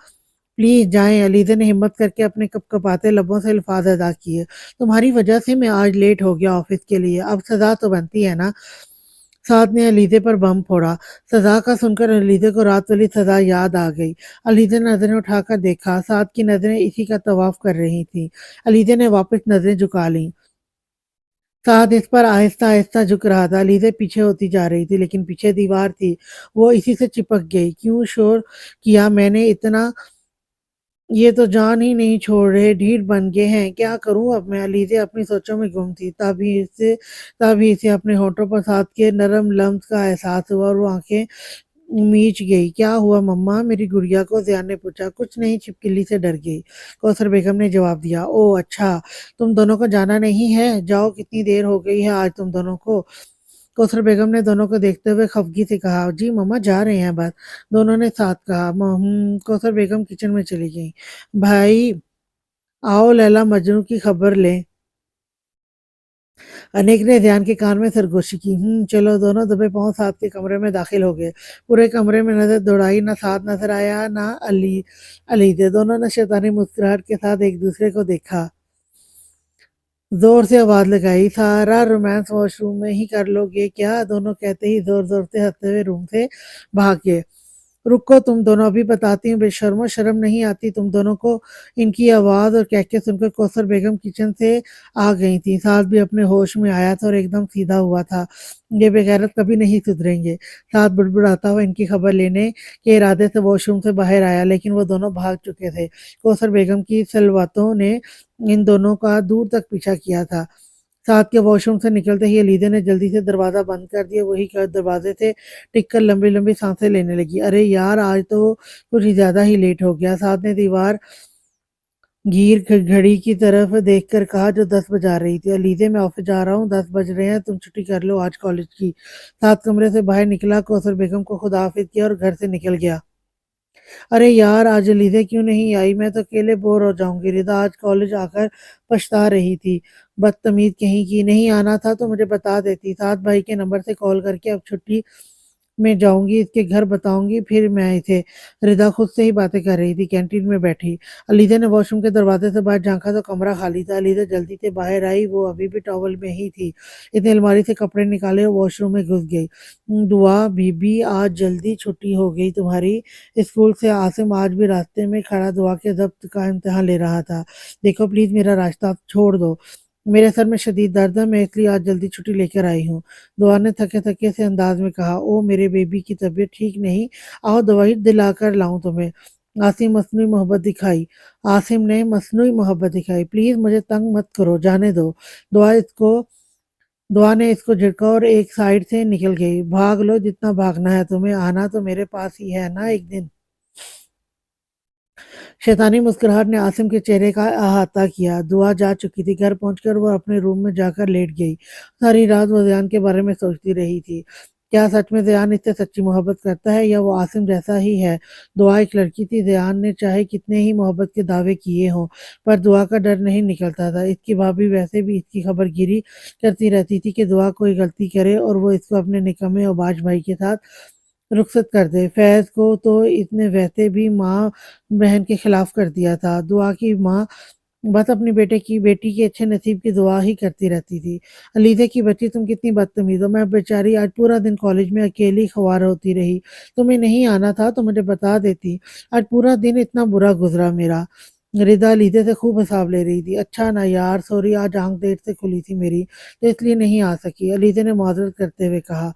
प्लीज जाएं। अलीज़ा ने हिम्मत करके अपने कपकपाते लबों से अल्फाज अदा किए। तुम्हारी वजह से मैं आज लेट हो गया ऑफिस के लिए, अब सजा तो बनती है ना? साद ने अलीज़े पर बम फोड़ा। सजा का सुनकर अलीज़े को रात वाली सजा याद आ गई। अलीज़े ने नजरें उठाकर देखा। साद की नजरें इसी का तवाफ कर रही थीं। अलीज़े ने वापस नजरें झुका लीं। साद इस पर आहिस्ता आहिस्ता झुक रहा था। अलीज़े पीछे होती जा रही थी, लेकिन पीछे दीवार थी। वो इसी से चिपक गई। क्यों शोर किया मैंने इतना? ये तो जान ही नहीं छोड़ रहे, ढीठ बन गए हैं। क्या करूं अब मैं? अलीज़े अपनी सोचों में गुम थी। तभी इसे अपने होठों पर साथ के नरम लम्स का एहसास हुआ और वो आंखें मीच गई। क्या हुआ मम्मा? मेरी गुड़िया को ज़ियान ने पूछा। कुछ नहीं, छिपकली से डर गई, कौसर बेगम ने जवाब दिया। ओह अच्छा, तुम दोनों को जाना नहीं है? जाओ, कितनी देर हो गई है आज तुम दोनों को। कौसर बेगम ने दोनों को देखते हुए खफगी से कहा। जी मम्मा, जा रहे हैं बस, दोनों ने साथ कहा। कौसर बेगम किचन में चली गई। भाई आओ, लैला मजनू की खबर लें। अनेक ने ध्यान के कान में सरगोशी की। चलो। दोनों दबे पांव साथ के कमरे में दाखिल हो गए। पूरे कमरे में नजर दौड़ाई, ना साथ नजर आया ना अली थे। दोनों ने शैतानी मुस्कुराहट के साथ एक दूसरे को देखा। जोर से आवाज लगाई। सारा रोमांस वॉशरूम में ही कर लोगे क्या? दोनों कहते ही जोर जोर से हंसते हुए रूम से भाग गए। रुको तुम दोनों, अभी बताती हूँ। बेशर्मो, शर्म नहीं आती तुम दोनों को? इनकी आवाज़ और कहके सुनकर कौसर बेगम किचन से आ गई थी। सास भी अपने होश में आया था और एकदम सीधा हुआ था। ये बेगैरत कभी नहीं सुधरेंगे। सास बुड़बुड़ाता हुआ इनकी खबर लेने के इरादे से वॉशरूम से बाहर आया, लेकिन वो दोनों भाग चुके थे। कौसर बेगम की सलवतों ने इन दोनों का दूर तक पीछा किया था। साथ के वॉशरूम से निकलते ही अलीदा ने जल्दी से दरवाज़ा बंद कर दिया। वही दरवाजे से टिक कर लंबी-लंबी सांसें लेने लगी। अरे यार, आज तो कुछ ज़्यादा ही लेट हो गया। साथ ने दीवार घीर घड़ी की तरफ देखकर कहा, जो 10 बजा रही थी। अलीदे, मैं ऑफिस जा रहा हूँ, 10 बज रहे हैं, तुम छुट्टी कर लो आज कॉलेज की। साथ कमरे से बाहर निकला, कौसर बेगम को खुदा हाफिज किया और घर से निकल गया। अरे यार, आज रिदा क्यों नहीं आई? मैं तो अकेले बोर हो जाऊंगी। रिदा आज कॉलेज आकर पछता रही थी। बदतमीज कहीं की, नहीं आना था तो मुझे बता देती। साथ भाई के नंबर से कॉल करके अब छुट्टी में जाऊंगी, इसके घर बताऊंगी फिर मैं इसे। रिदा खुद से ही बातें कर रही थी कैंटीन में बैठी। अलीजा ने वॉशरूम के दरवाजे से बाहर झांका तो कमरा खाली था। अलीजा जल्दी से बाहर आई, वो अभी भी टॉवल में ही थी। इसने अलमारी से कपड़े निकाले और वॉशरूम में घुस गई। दुआ बीबी, आज जल्दी छुट्टी हो गई तुम्हारी स्कूल से। आसिम आज भी रास्ते में खड़ा दुआ के जब्त का इम्तिहान ले रहा था। देखो प्लीज, मेरा रास्ता छोड़ दो, मेरे सर में शदीद दर्द है, मैं इसलिए आज जल्दी छुट्टी लेकर आई हूँ। दुआ ने थके थके से अंदाज में कहा, ओ मेरे बेबी की तबीयत ठीक नहीं, आओ दवाई दिलाकर लाऊं तुम्हें। आसिम मसनूई मोहब्बत दिखाई आसिम ने मसनूई मोहब्बत दिखाई। प्लीज मुझे तंग मत करो, जाने दो। दुआ इसको दुआ ने इसको झटका और एक साइड से निकल गई। भाग लो जितना भागना है तुम्हें, आना तो मेरे पास ही है ना एक दिन। शैतानी मुस्कुराहट ने आसिम के चेहरे का अहाता किया। दुआ जा चुकी थी। घर पहुंचकर वो अपने रूम में जाकर लेट गई। सारी रात वो ज़यान के बारे में सोचती रही थी। क्या सच में ज़यान इससे सच्ची मोहब्बत करता है या वो आसिम जैसा ही है? दुआ एक लड़की थी। ज़यान ने चाहे कितने ही मोहब्बत के दावे किए हों, पर दुआ का डर नहीं निकलता था। इसकी भाभी वैसे भी इसकी खबरगिरी करती रहती थी कि दुआ कोई गलती करे और वो इसको अपने निकम्मे औबाज भाई के साथ रुखसत कर दे। फैज़ को तो इसने वैसे भी माँ बहन के खिलाफ कर दिया था। दुआ की माँ बस अपनी बेटी के अच्छे नसीब की दुआ ही करती रहती थी। अलीज़ा की बच्ची, तुम कितनी बदतमीज़ हो। मैं बेचारी आज पूरा दिन कॉलेज में अकेली ख्वार होती रही। तुम्हें नहीं आना था तो मुझे बता देती। आज पूरा दिन इतना बुरा गुजरा मेरा। रिदा अलीज़ा से खूब हिसाब ले रही थी। अच्छा ना यार, सॉरी, आज आंख देर से खुली थी मेरी तो इसलिए नहीं आ सकी। अलीज़ा ने माजरत करते हुए कहा।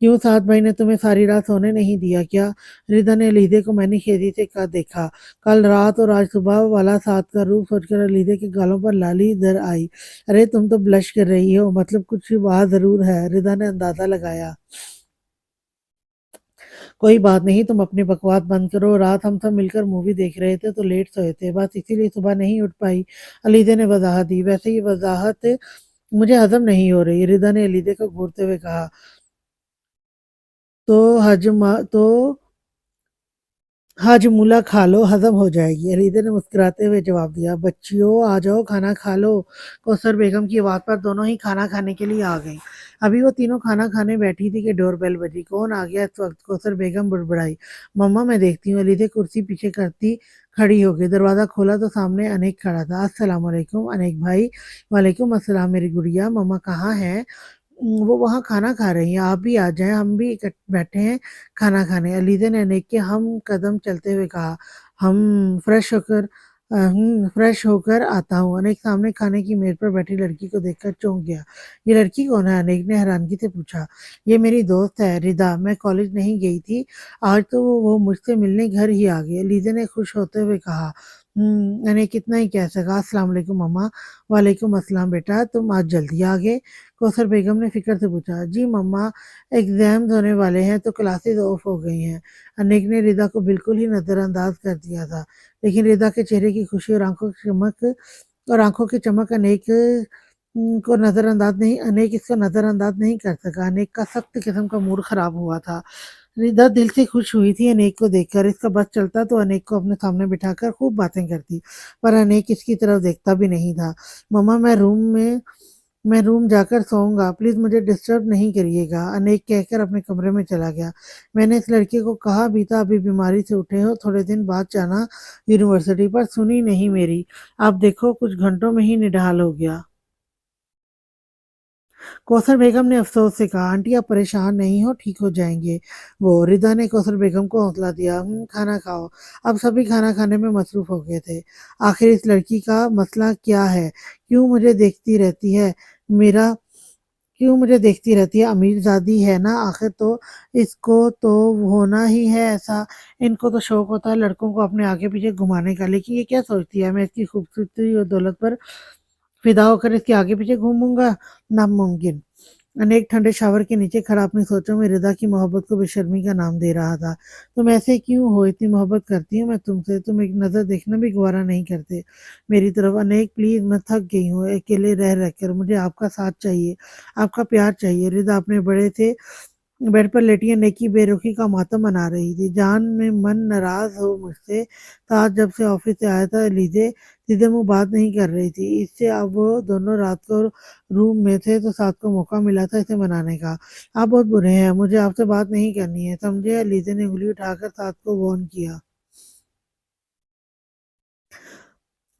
क्यों, साथ भाई ने तुम्हें सारी रात सोने नहीं दिया क्या? रिदा ने अलीदे को मैंने खेदी से कहा देखा। कल रात और आज सुबह वाला साथ का रूप सोचकर अलीदे के गालों पर लाली इधर आई। अरे तुम तो ब्लश कर रही हो, मतलब कुछ बात जरूर है, रिदा ने अंदाजा लगाया। कोई बात नहीं, तुम अपनी बकवास बंद करो। रात हम सब मिलकर मूवी देख रहे थे तो लेट सोए थे, बस इसीलिए सुबह नहीं उठ पाई। अलीदे ने वजाहत दी। वैसे ये वजाहत मुझे हजम नहीं हो रही, रिदा ने अलीदे को घूरते हुए कहा। तो तो हाजमूला खा लो, हजम हो जाएगी, अलीदा ने मुस्कुराते हुए जवाब दिया। बच्चियों आ जाओ, खाना खा लो। कौसर बेगम की आवाज़ पर दोनों ही खाना खाने के लिए आ गईं। अभी वो तीनों खाना खाने बैठी थी कि डोरबेल बजी। कौन आ गया इस वक्त? कौसर बेगम बुड़बुड़ाई। मम्मा मैं देखती हूँ। अलीदा कुर्सी पीछे करती खड़ी हो गई। दरवाज़ा खोला तो सामने अनेक खड़ा था। अस्सलाम वालेकुम अनेक भाई। वालेकुम अस्सलाम मेरी गुड़िया। मम्मा कहाँ है? वो वहाँ खाना खा रही हैं, आप भी आ जाएं, हम भी बैठे हैं खाना खाने। अलीज़ा ने अनेक के हम कदम चलते हुए कहा। हम फ्रेश होकर आता हूँ। अनेक सामने खाने की मेज पर बैठी लड़की को देखकर चौंक गया। ये लड़की कौन है? अनेक ने हैरानगी से पूछा। ये मेरी दोस्त है रिदा, मैं कॉलेज नहीं गई थी आज तो वो मुझसे मिलने घर ही आ गई। अलीज़ा ने खुश होते हुए कहा। अनेक कितना ही कह सका। अस्सलाम वालेकुम मम्मा। वालेकुम अस्सलाम बेटा, तुम आज जल्दी आ गए? कौसर बेगम ने फिक्र से पूछा। जी मम्मा, एग्जाम्स होने वाले हैं तो क्लासेस ऑफ हो गई हैं। अनेक ने रिदा को बिल्कुल ही नज़रअंदाज कर दिया था, लेकिन रिदा के चेहरे की खुशी और आंखों की चमक अनेक इसको नज़रअंदाज नहीं कर सका। अनेक का सख्त किस्म का मूड खराब हुआ था। रिदा दिल से खुश हुई थी अनेक को देखकर। इसका बस चलता तो अनेक को अपने सामने बिठाकर खूब बातें करती, पर अनेक इसकी तरफ देखता भी नहीं था। मम्मा मैं रूम जाकर सोऊंगा, प्लीज मुझे डिस्टर्ब नहीं करिएगा, अनेक कहकर अपने कमरे में चला गया। मैंने इस लड़के को कहा भी था अभी बीमारी से उठे हो, थोड़े दिन बाद जाना यूनिवर्सिटी, पर सुनी नहीं मेरी। आप देखो कुछ घंटों में ही निढाल हो गया। कौसर बेगम ने अफसोस से कहा, आंटी आप परेशान नहीं हो, ठीक हो जाएंगे। वो रिदा ने कौसर बेगम को हौसला दिया, खाना खाओ। अब सभी खाना खाने में मसरूफ हो गए थे। आखिर इस लड़की का मसला क्या है, क्यों मुझे देखती रहती है, मेरा क्यों मुझे देखती रहती है, अमीरजादी है ना आखिर, तो इसको तो होना ही है ऐसा। इनको तो शौक होता है लड़कों को अपने आगे पीछे घुमाने का, लेकिन ये क्या सोचती है मैं इसकी खूबसूरती और दौलत पर फिदा होकर इसके आगे पीछे घूमूंगा, नामुमकिन। अनेक ठंडे शावर के नीचे खड़ा अपनी सोचों में रिदा की मोहब्बत को बेशर्मी का नाम दे रहा था। तुम ऐसे क्यों हो, इतनी मोहब्बत करती हूँ मैं तुमसे, तुम एक नज़र देखना भी गवारा नहीं करते मेरी तरफ। अनेक प्लीज, मैं थक गई हूँ अकेले रह रहकर, मुझे आपका साथ चाहिए, आपका प्यार चाहिए। रिदा अपने बड़े थे बेड पर लेटी नेकी बेरुखी का मातम मना रही थी। जान में मन नाराज हो मुझसे था, जब से ऑफिस से आया था। लीजे सीधे मुंह बात नहीं कर रही थी इससे। अब वो दोनों रात को रूम में थे तो साथ को मौका मिला था इसे मनाने का। आप बहुत बुरे हैं, मुझे आपसे बात नहीं करनी है, समझे। लीजे ने उंगली उठाकर साथ को वार्न किया।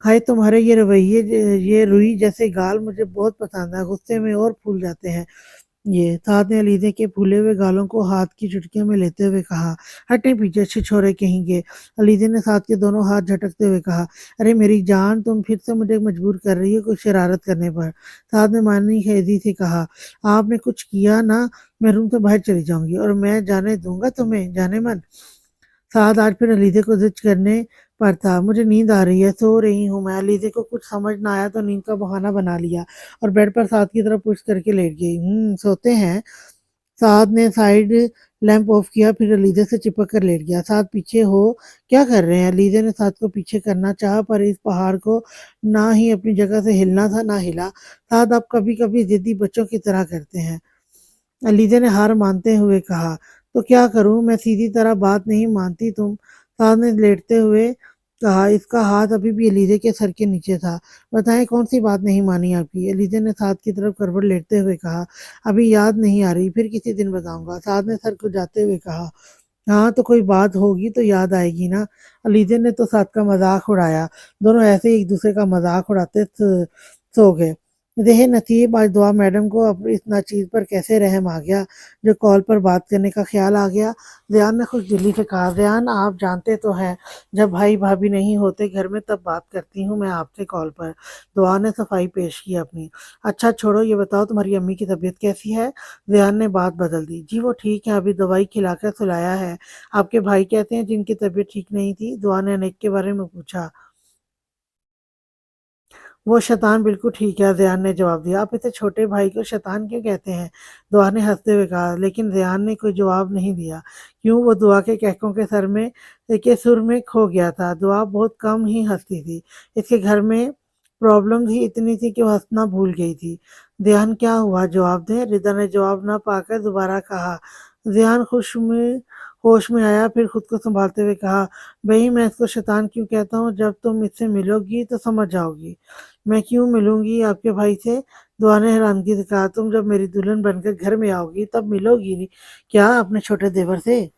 हाय तुम्हारे ये रवैये, ये रुई जैसे गाल मुझे बहुत पसंद है, गुस्से में और फूल जाते हैं। ये साथ ने अलीजे के फूले हुए गालों को हाथ की चुटकियों में लेते हुए कहा, हटे पीछे छिछोरे कहेंगे। अलीजे ने साथ के दोनों हाथ झटकते हुए कहा, अरे मेरी जान, तुम फिर से मुझे मजबूर कर रही हो कुछ शरारत करने पर। साथ ने मानी खेदी से कहा, आपने कुछ किया ना, मैं रूम से बाहर चली जाऊंगी और मैं जाने दूंगा तुम्हें, जाने मन। साथ आज फिर अलीजे को जिद करने पर था, मुझे नींद आ रही है, सो रही हूँ मैं। अलीजे को कुछ समझ ना आया तो नींद का बहाना बना लिया और बेड पर साथ की तरफ पुश करके लेट गई। सोते हैं। साद ने साइड लैंप ऑफ किया, फिर अलीजे से चिपक कर लेट गया। साद पीछे हो, क्या कर रहे हैं। अलीजे ने साद को पीछे करना चाहा, पर इस पहाड़ को ना ही अपनी जगह से हिलना था ना हिला। साद आप कभी कभी जिद्दी बच्चों की तरह करते हैं, अलीजा ने हार मानते हुए कहा। तो क्या करूं, मैं सीधी तरह बात नहीं मानती तुम। साहब ने लेटते हुए कहा। इसका हाथ अभी भी अलीजे के सर के नीचे था। बताएं कौन सी बात नहीं मानी आपकी, अलीजे ने साथ की तरफ करवट लेटते हुए कहा। अभी याद नहीं आ रही, फिर किसी दिन बताऊंगा, साथ ने सर को जाते हुए कहा। हाँ तो कोई बात होगी तो याद आएगी ना। अलीजे ने तो साथ का मजाक उड़ाया। दोनों ऐसे ही एक दूसरे का मजाक उड़ाते सो गए। देह नसीब, आज दुआ मैडम को अब इस नाचीज पर कैसे रहम आ गया जो कॉल पर बात करने का ख्याल आ गया। ज़ियान ने खुश दिली से कहा, ज़ियान आप जानते तो हैं, जब भाई भाभी नहीं होते घर में तब बात करती हूँ मैं आपसे कॉल पर। दुआ ने सफाई पेश की अपनी। अच्छा छोड़ो, ये बताओ तुम्हारी अम्मी की तबीयत कैसी है। ज़ियान ने बात बदल दी। जी वो ठीक है, अभी दवाई खिलाकर सुलाया है। आपके भाई कहते हैं जिनकी तबीयत ठीक नहीं थी। दुआ ने अनेक के बारे में पूछा। वो शैतान बिल्कुल ठीक है, ज़ियान ने जवाब दिया। आप इसे छोटे भाई को शैतान क्यों कहते हैं, दुआ ने हंसते हुए कहा। लेकिन ज़ियान ने कोई जवाब नहीं दिया। क्यों, वो दुआ के कहकों के सर में के सुर में खो गया था। दुआ बहुत कम ही हंसती थी, इसके घर में प्रॉब्लम ही इतनी थी कि वो हंसना भूल गई थी। ज़ियान क्या हुआ, जवाब दें, रिदा ने जवाब ना पाकर दोबारा कहा। ज़ियान होश में आया, फिर खुद को संभालते हुए कहा, भाई मैं इसको शैतान क्यों कहता हूँ, जब तुम इससे मिलोगी तो समझ जाओगी। मैं क्यों मिलूंगी आपके भाई से, दुआ ने हैरानगी से कहा। तुम जब मेरी दुल्हन बनकर घर में आओगी तब मिलोगी क्या अपने छोटे देवर से,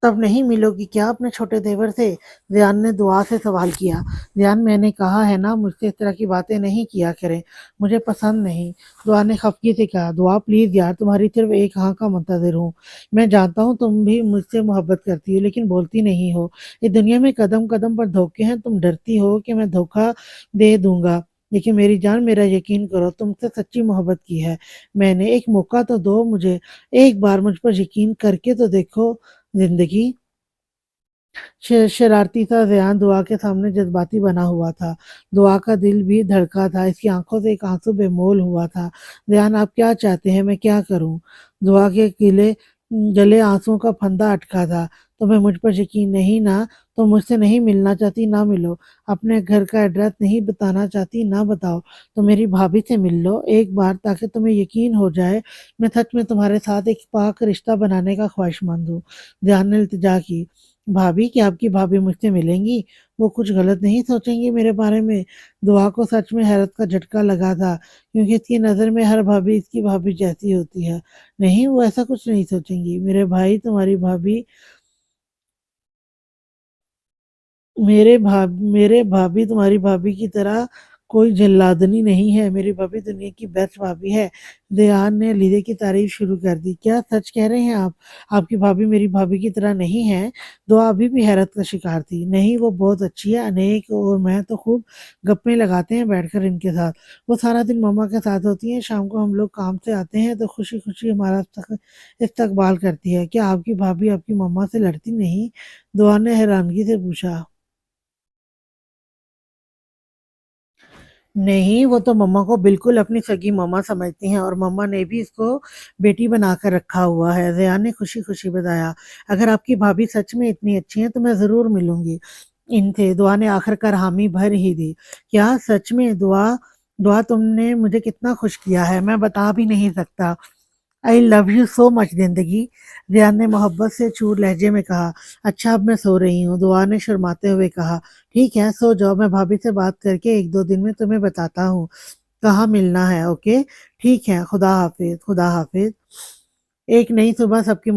तब नहीं मिलोगी क्या अपने छोटे देवर से। ज़ियान ने दुआ से सवाल किया। ज़ियान मैंने कहा है ना मुझसे इस तरह की बातें नहीं किया करें, मुझे पसंद नहीं। दुआ ने खफगी से कहा। दुआ प्लीज यार, तुम्हारी सिर्फ एक हाँ का मुंतजर हूँ। मैं जानता हूँ तुम भी मुझसे मोहब्बत करती हो लेकिन बोलती नहीं हो। इस दुनिया में कदम कदम पर धोखे हैं, तुम डरती हो कि मैं धोखा दे दूंगा। लेकिन मेरी जान, मेरा यकीन करो, तुमसे सच्ची मोहब्बत की है मैंने। एक मौका तो दो मुझे, एक बार मुझ पर यकीन करके तो देखो। जिंदगी शरारती सा ज़यान दुआ के सामने जज्बाती बना हुआ था। दुआ का दिल भी धड़का था, इसकी आंखों से एक आंसू बेमोल हुआ था। ज़यान आप क्या चाहते हैं, मैं क्या करूं। दुआ के गले आंसुओं का फंदा अटका था। तुम्हें मुझ पर यकीन नहीं ना, तो मुझसे नहीं मिलना चाहती ना मिलो। अपने घर का एड्रेस नहीं बताना चाहती ना बताओ। तो मेरी भाभी से मिल लो एक बार, ताकि तुम्हें यकीन हो जाए मैं सच में तुम्हारे साथ एक पाक रिश्ता बनाने का ख्वाहिशमंद हूँ। ध्यान ने इल्तिजा की। भाभी, क्या आपकी भाभी मुझसे मिलेंगी, वो कुछ गलत नहीं सोचेंगी मेरे बारे में। दुआ को सच में हैरत का झटका लगा था, क्योंकि इसकी नज़र में हर भाभी इसकी भाभी जैसी होती है। नहीं, वो ऐसा कुछ नहीं सोचेंगी। मेरे भाभी तुम्हारी भाभी की तरह कोई जल्लादनी नहीं है, मेरी भाभी दुनिया की बेस्ट भाभी है। रेहान ने अलीज़ा की तारीफ शुरू कर दी। क्या सच कह रहे हैं आप? आपकी भाभी मेरी भाभी की तरह नहीं है? दुआ अभी भी हैरत का शिकार थी। नहीं, वो बहुत अच्छी है। अनेक और मैं तो खूब गप्पे लगाते हैं बैठकर इनके साथ। वो सारा दिन मम्मा के साथ होती हैं, शाम को हम लोग काम से आते हैं तो खुशी-खुशी हमारा इस्तकबाल करती है। क्या आपकी भाभी आपकी मम्मा से लड़ती नहीं? दुआ ने हैरानगी से पूछा। नहीं, वो तो मम्मा को बिल्कुल अपनी सगी मम्मा समझती हैं और मम्मा ने भी इसको बेटी बनाकर रखा हुआ है। ज़िया ने खुशी-खुशी बताया। अगर आपकी भाभी सच में इतनी अच्छी हैं तो मैं ज़रूर मिलूँगी इनसे। दुआ ने आखिरकार हामी भर ही दी। क्या सच में? दुआ दुआ तुमने मुझे कितना खुश किया है, मैं बता भी नहीं सकता। I love you so much ज़िंदगी, रियान ने मोहब्बत से चूर लहजे में कहा। अच्छा अब मैं सो रही हूँ, दुआ ने शर्माते हुए कहा। ठीक है, सो जाओ, मैं भाभी से बात करके 1-2 दिन में तुम्हें बताता हूँ, कहाँ मिलना है, ओके? ठीक है, खुदा हाफ़िज़, खुदा हाफ़िज़। एक नई सुबह सबकी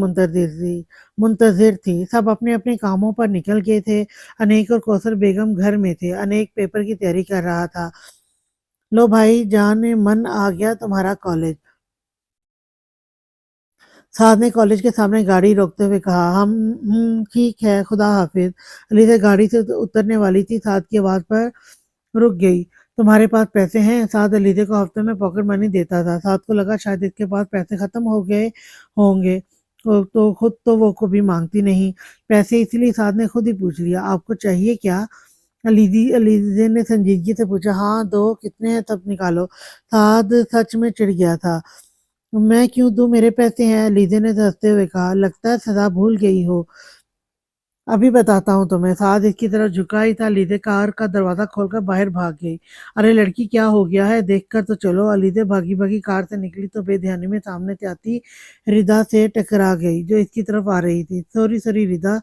मुंतज़िर थी। सब अपने-अपने कामों पर निकल गए थे। अनेक और कौसर बेगम घर में थे। अनेक पेपर की तैयारी कर रहा था। लो भाई जान मन आ गया तुम्हारा कॉलेज। साहब ने कॉलेज के सामने गाड़ी रोकते हुए कहा। ठीक है, खुदा हाफिज। अलीजा गाड़ी से उतरने वाली थी, साद की आवाज़ पर रुक गई। तुम्हारे पास पैसे हैं? साद अलीजा को हफ्ते में पॉकेट मनी देता था। साद को लगा शायद इसके पास पैसे खत्म हो गए होंगे, तो खुद तो वो कभी मांगती नहीं पैसे, इसलिए साद ने खुद ही पूछ लिया, आपको चाहिए क्या? अलीजे ने संजीदगी से पूछा। हाँ दो, कितने हैं तब निकालो। साद सच में चिढ़ गया था। मैं क्यों दूँ, मेरे पैसे हैं, लीजे ने हंसते हुए कहा। लगता है सजा भूल गई हो। अभी बताता हूँ तुम्हें। साद इसकी तरफ झुका ही था, लीजे कार का दरवाजा खोलकर बाहर भाग गई। अरे लड़की क्या हो गया है, देखकर तो चलो। अलीजे भागी भागी कार से निकली तो बेध्यानी में सामने से आती रिदा से टकरा गई, जो इसकी तरफ आ रही थी। सॉरी सॉरी रिदा,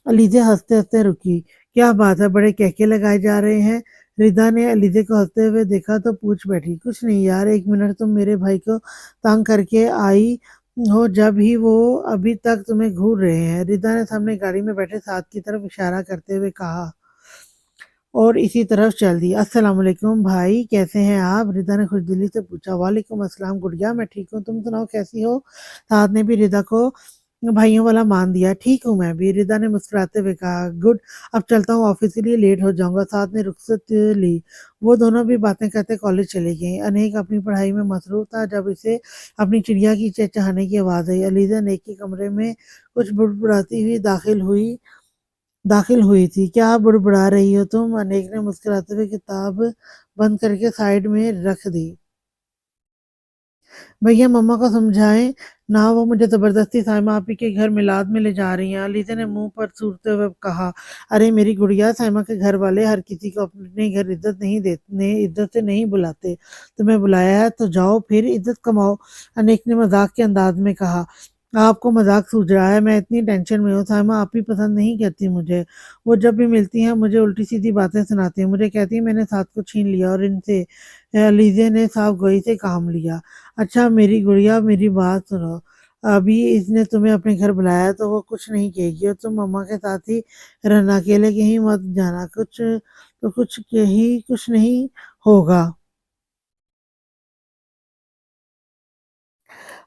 अलीजे हंसते हंसते रुकी। क्या बात है, बड़े कहके लगाए जा रहे हैं? रिदा ने अलीजे को हंसते हुए देखा तो पूछ बैठी। कुछ नहीं यार, 1 मिनट तुम मेरे भाई को तंग करके आई हो, जब ही वो अभी तक तुम्हें घूर रहे हैं। रिदा ने सामने गाड़ी में बैठे साथ की तरफ इशारा करते हुए कहा और इसी तरफ चल दी। अस्सलाम वालेकुम भाई, कैसे हैं आप? रिदा ने खुशदिली से पूछा। वालेकुम अस्सलाम गुड़िया, मैं ठीक हूँ, तुम सुनाओ कैसी हो? साथ ने भी रिदा को भाइयों वाला मान दिया। ठीक हूँ मैं भी, रिदा ने मुस्कुराते हुए कहा। गुड, अब चलता हूँ, ऑफिस के लिए लेट हो जाऊंगा। साथ ने रुखसत ली। वो दोनों भी बातें करते कॉलेज चले गए। अनेक अपनी पढ़ाई में मसरूफ था जब इसे अपनी चिड़िया की चहचहाने की आवाज़ आई। अलीजा नेक के कमरे में कुछ बुड़बुड़ाती हुई दाखिल हुई थी। क्या बुड़बुड़ा रही हो तुम? अनेक ने मुस्कुराते हुए किताब बंद करके साइड में रख दी। भैया मम्मा को समझाएं ना, वो मुझे जबरदस्ती साइमा आपी के घर मिलाद में ले जा रही हैं, अलीजा ने मुंह पर सूरते हुए कहा। अरे मेरी गुड़िया, साइमा के घर वाले हर किसी को अपने घर इज्जत से नहीं बुलाते। तुम्हें बुलाया है तो जाओ फिर इज्जत कमाओ, अनेक ने मजाक के अंदाज में कहा। आपको मजाक सूझ रहा है? मैं इतनी टेंशन में हूँ, साइमा आप ही पसंद नहीं करती मुझे। वो जब भी मिलती हैं मुझे उल्टी सीधी बातें सुनाती हैं, मुझे कहती है मैंने साथ को छीन लिया और इनसे। लीजे ने साफ गोई से काम लिया। अच्छा मेरी गुड़िया, मेरी बात सुनो। अभी इसने तुम्हें अपने घर बुलाया है तो वो कुछ नहीं कहेगी और तुम मम्मा के साथ ही रहना, अकेले कहीं मत जाना, कुछ नहीं होगा।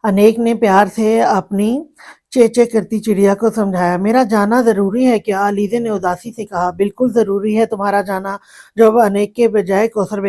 अनेक ने प्यार से अपनी चेचे करती चिड़िया को समझाया। मेरा जाना जरूरी है क्या? अलीजे ने उदासी से कहा। बिल्कुल जरूरी है तुम्हारा जाना, जवाब अनेक की बजाय कौसर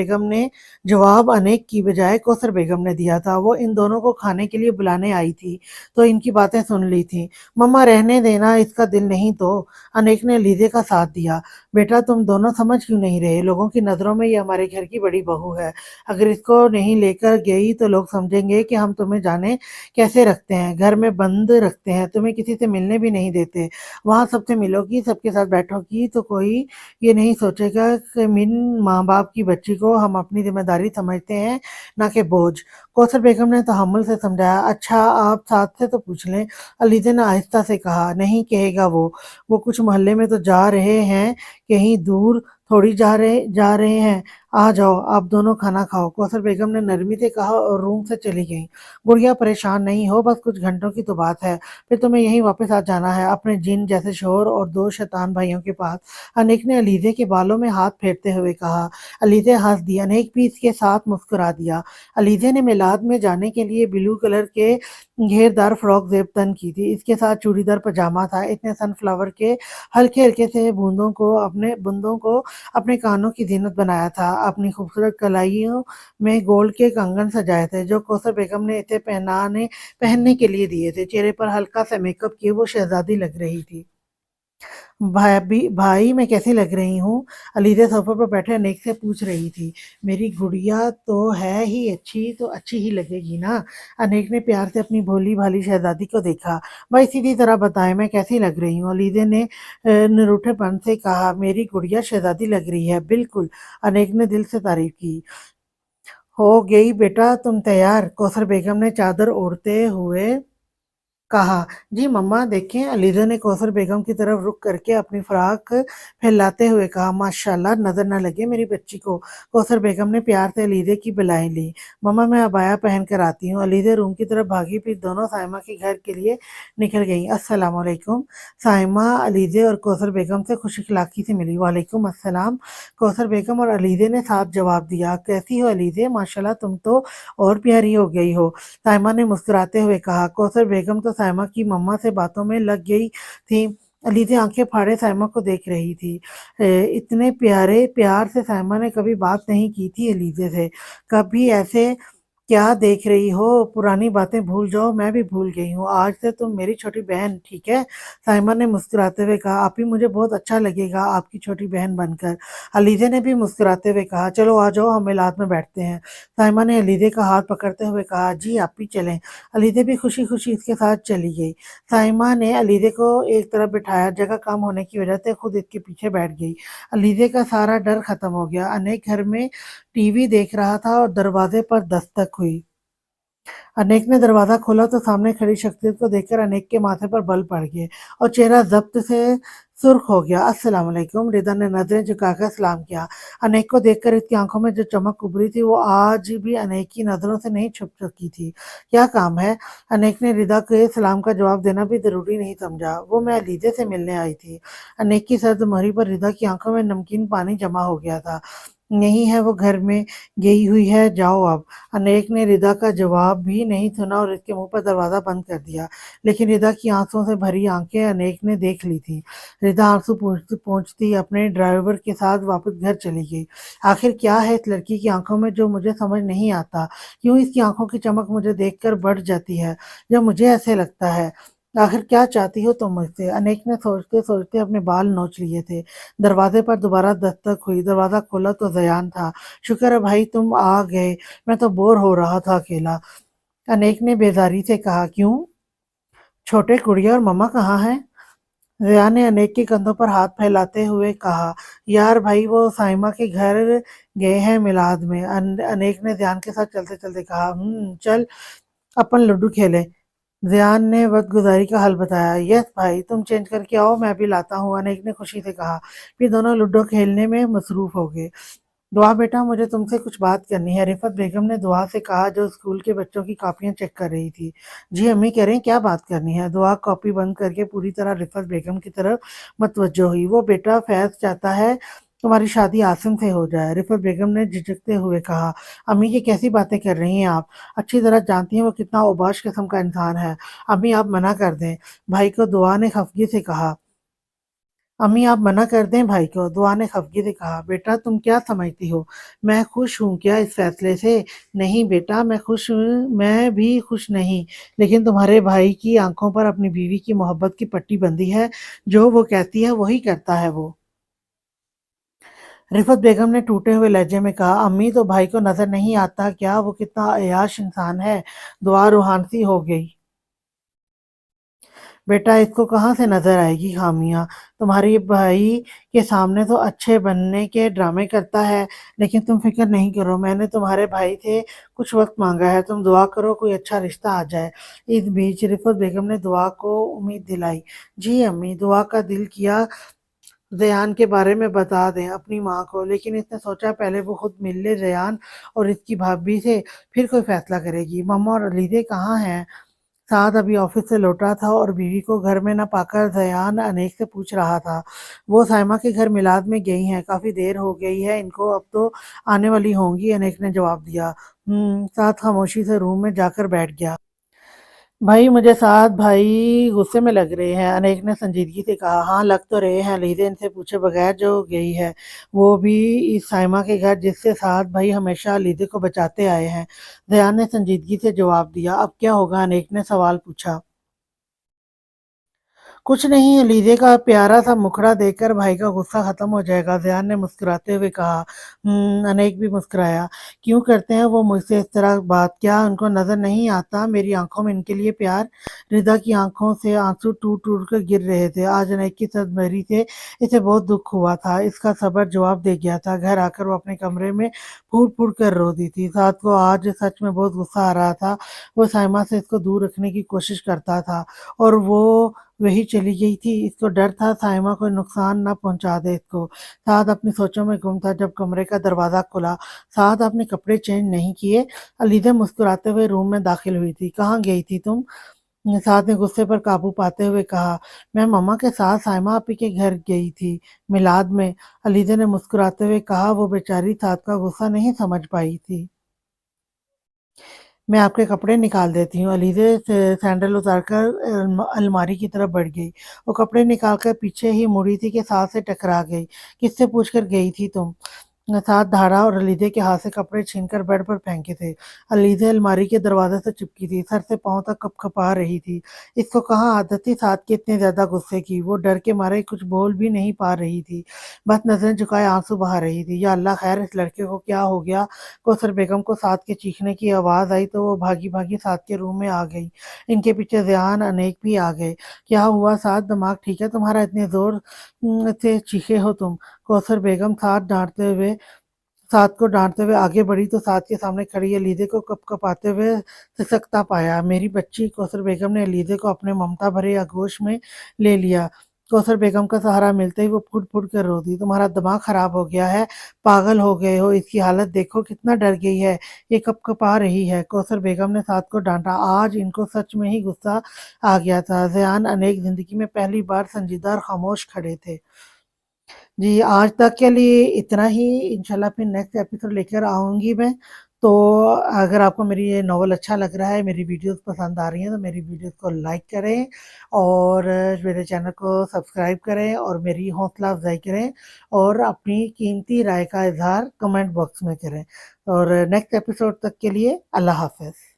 बेगम ने दिया था। वो इन दोनों को खाने के लिए बुलाने आई थी तो इनकी बातें सुन ली थी। मम्मा रहने देना, इसका दिल नहीं तो। अनेक ने अलीजे का साथ दिया। बेटा तुम दोनों समझ क्यों नहीं रहे? लोगों की नजरों में ये हमारे घर की बड़ी बहू है। अगर इसको नहीं लेकर गई तो लोग समझेंगे कि हम तुम्हें जाने कैसे रखते हैं, घर में बंद रखते हैं, तुम्हें किसी से मिलने भी नहीं देते। वहाँ सबसे मिलोगी, सबके साथ बैठोगी तो कोई ये नहीं सोचेगा कि मिन माँ बाप की बच्ची को हम अपनी जिम्मेदारी समझते हैं, ना कि बोझ। कौसर बेगम ने तहम्मुल से समझाया। अच्छा आप साथ से तो पूछ लें, अलीजा ने आहिस्ता से कहा। नहीं कहेगा वो कुछ मोहल्ले में तो जा रहे हैं, कहीं दूर थोड़ी जा रहे हैं। आ जाओ, आप दोनों खाना खाओ, कौसर बेगम ने नरमी से कहा और रूम से चली गईं। गुड़िया परेशान नहीं हो, बस कुछ घंटों की तो बात है, फिर तुम्हें यहीं वापस आ जाना है अपने जिन जैसे शोहर और दो शैतान भाइयों के पास। अनेक ने अलीज़े के बालों में हाथ फेरते हुए कहा। अलीज़े हंस दी, अनेक भी इसके साथ मुस्कुरा दिया। अलीज़े ने मिलाद में जाने के लिए ब्लू कलर के घेरदार फ्रॉक ज़ेब तन की थी, इसके साथ चूड़ीदार पजामा था। इसने सनफ्लावर के हल्के-हल्के से बूंदों को अपने कानों की ज़ीनत बनाया था, अपनी खूबसूरत कलाइयों में गोल्ड के कंगन सजाए थे, जो कौसर बेगम ने इसे पहनने के लिए दिए थे। चेहरे पर हल्का-सा मेकअप किए वो शहज़ादी लग रही थी। भाई मैं कैसी लग रही हूँ? अलीज़ा सोफ़े पर बैठे अनेक से पूछ रही थी। मेरी गुड़िया तो है ही अच्छी, तो अच्छी ही लगेगी ना? अनेक ने प्यार से अपनी भोली-भाली शहज़ादी को देखा। भाई सीधी तरह बताएँ मैं कैसी लग रही हूँ? अलीज़ा ने निरूठेपन से कहा। मेरी गुड़िया शहज़ादी लग रही है, बिल्कुल। अनेक ने दिल से तारीफ़ की। हो गई बेटा तुम तैयार? कौसर बेगम ने चादर ओढ़ते हुए कहा। जी मम्मा देखें, अलीज़ा ने कौसर बेगम की तरफ रुख करके अपनी फ्राक फैलाते हुए कहा। माशाल्लाह, नज़र न लगे मेरी बच्ची को। कौसर बेगम ने प्यार से अलीज़ा की बलाएं ली। मम्मा मैं अबाया पहन कर आती हूँ। अलीज़ा रूम की तरफ भागी, फिर दोनों साइमा के घर के लिए निकल गईं। अस्सलाम वालेकुम। साइमा अलीज़ा और कौसर बेगम से खुश अखलाकी से मिली। वालेकुम अस्सलाम। कौसर बेगम और अलीज़ा ने साथ जवाब दिया। कैसी हो अलीज़ा? माशाल्लाह तुम तो और प्यारी हो गई हो। साइमा ने मुस्कुराते हुए कहा। कौसर बेगम तो साइमा की मम्मा से बातों में लग गई थी। अलीज़ा आंखें फाड़े साइमा को देख रही थी। इतने प्यारे प्यार से साइमा ने कभी बात नहीं की थी अलीज़ा से। कभी ऐसे क्या देख रही हो? पुरानी बातें भूल जाओ, मैं भी भूल गई हूँ। आज से तुम मेरी छोटी बहन, ठीक है? साइमा ने मुस्कुराते हुए कहा। आप ही मुझे बहुत अच्छा लगेगा आपकी छोटी बहन बनकर। अलीज़ा ने भी मुस्कुराते हुए कहा। चलो आ जाओ, हम मिलाद में बैठते हैं। साइमा ने अलीज़ा का हाथ पकड़ते हुए कहा। जी आप भी चलें। अलीज़ा भी खुशी-खुशी इसके साथ चली गई। साइमा ने अलीज़ा को एक तरफ बिठाया, जगह कम होने की वजह से खुद इसके पीछे बैठ गई। अलीज़ा का सारा डर खत्म हो गया। अनेक घर में टीवी देख रहा था और दरवाजे पर दस्तक हुई। अनेक ने दरवाज़ा खोला तो सामने खड़ी शख्सियत को देखकर अनेक के माथे पर बल पड़ गए और चेहरा ज़ब्त से सुर्ख हो गया। अस्सलाम वालेकुम। रिदा ने नज़रें झुकाकर सलाम किया। अनेक को देखकर इसकी आंखों में जो चमक उभरी थी वो आज भी अनेक की नज़रों से नहीं छुप सकी थी। क्या काम है? अनेक ने रिदा के सलाम का जवाब देना भी ज़रूरी नहीं समझा। वो मैं अलीज़ा से मिलने आई थी। अनेक की सर्द मोहरी पर रिदा की आंखों में नमकीन पानी जमा हो गया था। नहीं है, वो घर में गई हुई है, जाओ अब। अनेक ने रिदा का जवाब भी नहीं सुना और इसके मुंह पर दरवाज़ा बंद कर दिया। लेकिन रिदा की आंसुओं से भरी आंखें अनेक ने देख ली थीं। रिदा आंसू पोंछती अपने ड्राइवर के साथ वापस घर चली गई। आखिर क्या है इस लड़की की आंखों में जो मुझे समझ नहीं आता? क्यों इसकी आंखों की चमक मुझे देखकर बढ़ जाती है जब मुझे ऐसे लगता है? आखिर क्या चाहती हो तुम मुझसे? अनेक ने सोचते-सोचते अपने बाल नोच लिए थे। दरवाजे पर दोबारा दस्तक हुई। दरवाज़ा खोला तो ज़यान था। शुक्र है भाई तुम आ गए, मैं तो बोर हो रहा था अकेला। अनेक ने बेजारी से कहा। क्यों? छोटे गुड़िया और मम्मा कहाँ हैं? ज़या ने अनेक के कंधों पर हाथ फैलाते हुए कहा। यार भाई वो साइमा के घर गए हैं मिलाद में। अनेक ने ज़यान के साथ चलते-चलते कहा। चल अपन लूडो खेलें। ज़ियान ने वक़्तगुज़ारी का हल बताया। यस भाई, तुम चेंज करके आओ, मैं भी लाता हूँ, अनेक ने खुशी से कहा। फिर दोनों लूडो खेलने में मसरूफ़ हो गए। दुआ बेटा मुझे तुमसे कुछ बात करनी है, रिफ़त बेगम ने दुआ से कहा जो स्कूल के बच्चों की कॉपियाँ चेक कर रही थी। जी अम्मी कह रही हैं क्या बात करनी है? दुआ कॉपी बंद करके पूरी तरह रिफ़त बेगम की तरफ मतवज्जो हुई। वो बेटा फैज़ चाहता है तुम्हारी शादी आसिम से हो जाए। रिफ़त बेगम ने झिझकते हुए कहा। अम्मी ये कैसी बातें कर रही हैं आप? अच्छी तरह जानती हैं वो कितना औबाश किस्म का इंसान है। अम्मी आप मना कर दें। भाई को दुआ ने खफगी से कहा। अम्मी आप मना कर दें भाई को। दुआ ने खफगी से कहा। बेटा तुम क्या समझती हो? मैं खुश हूँ क्या इस फैसले से? नहीं बेटा मैं भी खुश नहीं। लेकिन तुम्हारे भाई की आंखों पर अपनी बीवी की मोहब्बत की पट्टी बंधी है। जो वो कहती है वही करता है वो। रिफ़त बेगम ने टूटे हुए लहजे में कहा। अम्मी तो भाई को नज़र नहीं आता क्या वो कितना अय्याश इंसान है? दुआ रूहानसी हो गई। बेटा इसको कहाँ से नज़र आएगी ख़ामियाँ? तुम्हारे भाई के सामने तो अच्छे बनने के ड्रामे करता है, लेकिन तुम फ़िक्र नहीं करो, मैंने तुम्हारे भाई से कुछ वक़्त माँगा है, तुम दुआ करो कोई अच्छा रिश्ता आ जाए। इस बीच रिफ़त बेगम ने दुआ को उम्मीद दिलाई। जी अम्मी, दुआ का दिल किया ریان کے بارے میں بتا دیں اپنی ماں کو، لیکن اس نے سوچا پہلے وہ خود مل لے ریان اور اس کی بھابھی سے، پھر کوئی فیصلہ کرے گی۔ مما اور علیزے کہاں ہیں؟ سعد ابھی آفس سے لوٹا تھا اور بیوی کو گھر میں نہ پا کر ریان انیک سے پوچھ رہا تھا۔ وہ سائمہ کے گھر میلاد میں گئی ہیں، کافی دیر ہو گئی ہے ان کو، اب تو آنے والی ہوں گی، انیک نے جواب دیا۔ سعد خاموشی سے روم میں جا کر بیٹھ گیا۔ بھائی مجھے سعد بھائی غصے میں لگ رہے ہیں، انیک نے سنجیدگی سے کہا۔ ہاں لگ تو رہے ہیں، علیزہ ان سے پوچھے بغیر جو گئی ہے، وہ بھی اس سائمہ کے گھر جس سے سعد بھائی ہمیشہ علیزہ کو بچاتے آئے ہیں۔ ریان نے سنجیدگی سے جواب دیا۔ اب کیا ہوگا؟ انیک نے سوال پوچھا۔ کچھ نہیں، علیزے کا پیارا سا مکھڑا دیکھ کر بھائی کا غصہ ختم ہو جائے گا، ریان نے مسکراتے ہوئے کہا۔ انیک بھی مسکرایا۔ کیوں کرتے ہیں وہ مجھ سے اس طرح بات؟ کیا ان کو نظر نہیں آتا میری آنکھوں میں ان کے لیے پیار؟ رضا کی آنکھوں سے آنسو ٹوٹ ٹوٹ کر گر رہے تھے۔ آج انیک کی صدمری سے اسے بہت دکھ ہوا تھا، اس کا صبر جواب دے گیا تھا۔ گھر آ کر وہ اپنے کمرے میں پھوٹ پھوٹ کر رو دی تھی۔ سعد کو آج سچ میں بہت غصہ آ رہا تھا، وہ سائمہ سے اس کو دور رکھنے کی کوشش کرتا تھا اور وہ وہی چلی گئی تھی، اس کو ڈر تھا سائمہ کوئی نقصان نہ پہنچا دے اس کو۔ سعد اپنی سوچوں میں گم تھا جب کمرے کا دروازہ کھلا۔ سعد آپ نے کپڑے چینج نہیں کیے؟ علیزہ مسکراتے ہوئے روم میں داخل ہوئی تھی۔ کہاں گئی تھی تم؟ سعد نے غصے پر قابو پاتے ہوئے کہا۔ میں مما کے ساتھ سائمہ آپی کے گھر گئی تھی، میلاد میں، علیزہ نے مسکراتے ہوئے کہا۔ وہ بیچاری سعد کا غصہ نہیں سمجھ پائی تھی۔ میں آپ کے کپڑے نکال دیتی ہوں۔ علیزہ سینڈل اتار کر الماری کی طرف بڑھ گئی۔ وہ کپڑے نکال کر پیچھے ہی مڑی تھی کہ سعد سے ٹکرا گئی۔ کس سے پوچھ کر گئی تھی تم؟ سعد دھاڑا اور علیزہ کے ہاتھ سے کپڑے چھین کر بیڈ پر پھینکے تھے۔ علیزہ الماری کے دروازے سے چپکی تھی، سر سے پاؤں تک کپ کپا رہی تھی۔ اس کو کہاں عادت تھی سعد کے اتنے زیادہ غصے کی، وہ ڈر کے مارے کچھ بول بھی نہیں پا رہی تھی، بس نظریں جھکائے آنسو بہا رہی تھی۔ یا اللہ خیر اس لڑکے کو کیا ہو گیا؟ کوثر بیگم کو سعد کے چیخنے کی آواز آئی تو وہ بھاگی بھاگی سعد کے روم میں آ گئی۔ ان کے پیچھے ریان انیک بھی آ گئے۔ کیا ہوا سعد، دماغ ٹھیک ہے تمہارا؟ اتنے زور سے چیخے ہو تم؟ کوثر بیگم سعد کو ڈانٹتے ہوئے آگے بڑھی تو سعد کے سامنے کھڑی علیزہ کو کپ کپاتے ہوئے سسکتا پایا۔ میری بچی! کوثر بیگم نے علیزہ کو اپنے ممتا بھرے آغوش میں لے لیا۔ کوثر بیگم کا سہارا ملتے ہی وہ پھٹ پھٹ کر رو دی۔ تمہارا دماغ خراب ہو گیا ہے، پاگل ہو گئے ہو، اس کی حالت دیکھو، کتنا ڈر گئی ہے، یہ کپ کپا رہی ہے۔ کوثر بیگم نے سعد کو ڈانٹا۔ آج ان کو سچ میں ہی غصہ آ گیا تھا۔ ریان انیک زندگی میں پہلی بار سنجیدہ اور خاموش کھڑے تھے۔ جی آج تک کے لیے اتنا ہی، انشاءاللہ پھر نیکسٹ ایپیسوڈ لے کر آؤں گی میں۔ تو اگر آپ کو میری یہ ناول اچھا لگ رہا ہے، میری ویڈیوز پسند آ رہی ہیں، تو میری ویڈیوز کو لائک کریں اور میرے چینل کو سبسکرائب کریں اور میری حوصلہ افزائی کریں اور اپنی قیمتی رائے کا اظہار کمنٹ باکس میں کریں۔ اور نیکسٹ ایپیسوڈ تک کے لیے اللہ حافظ۔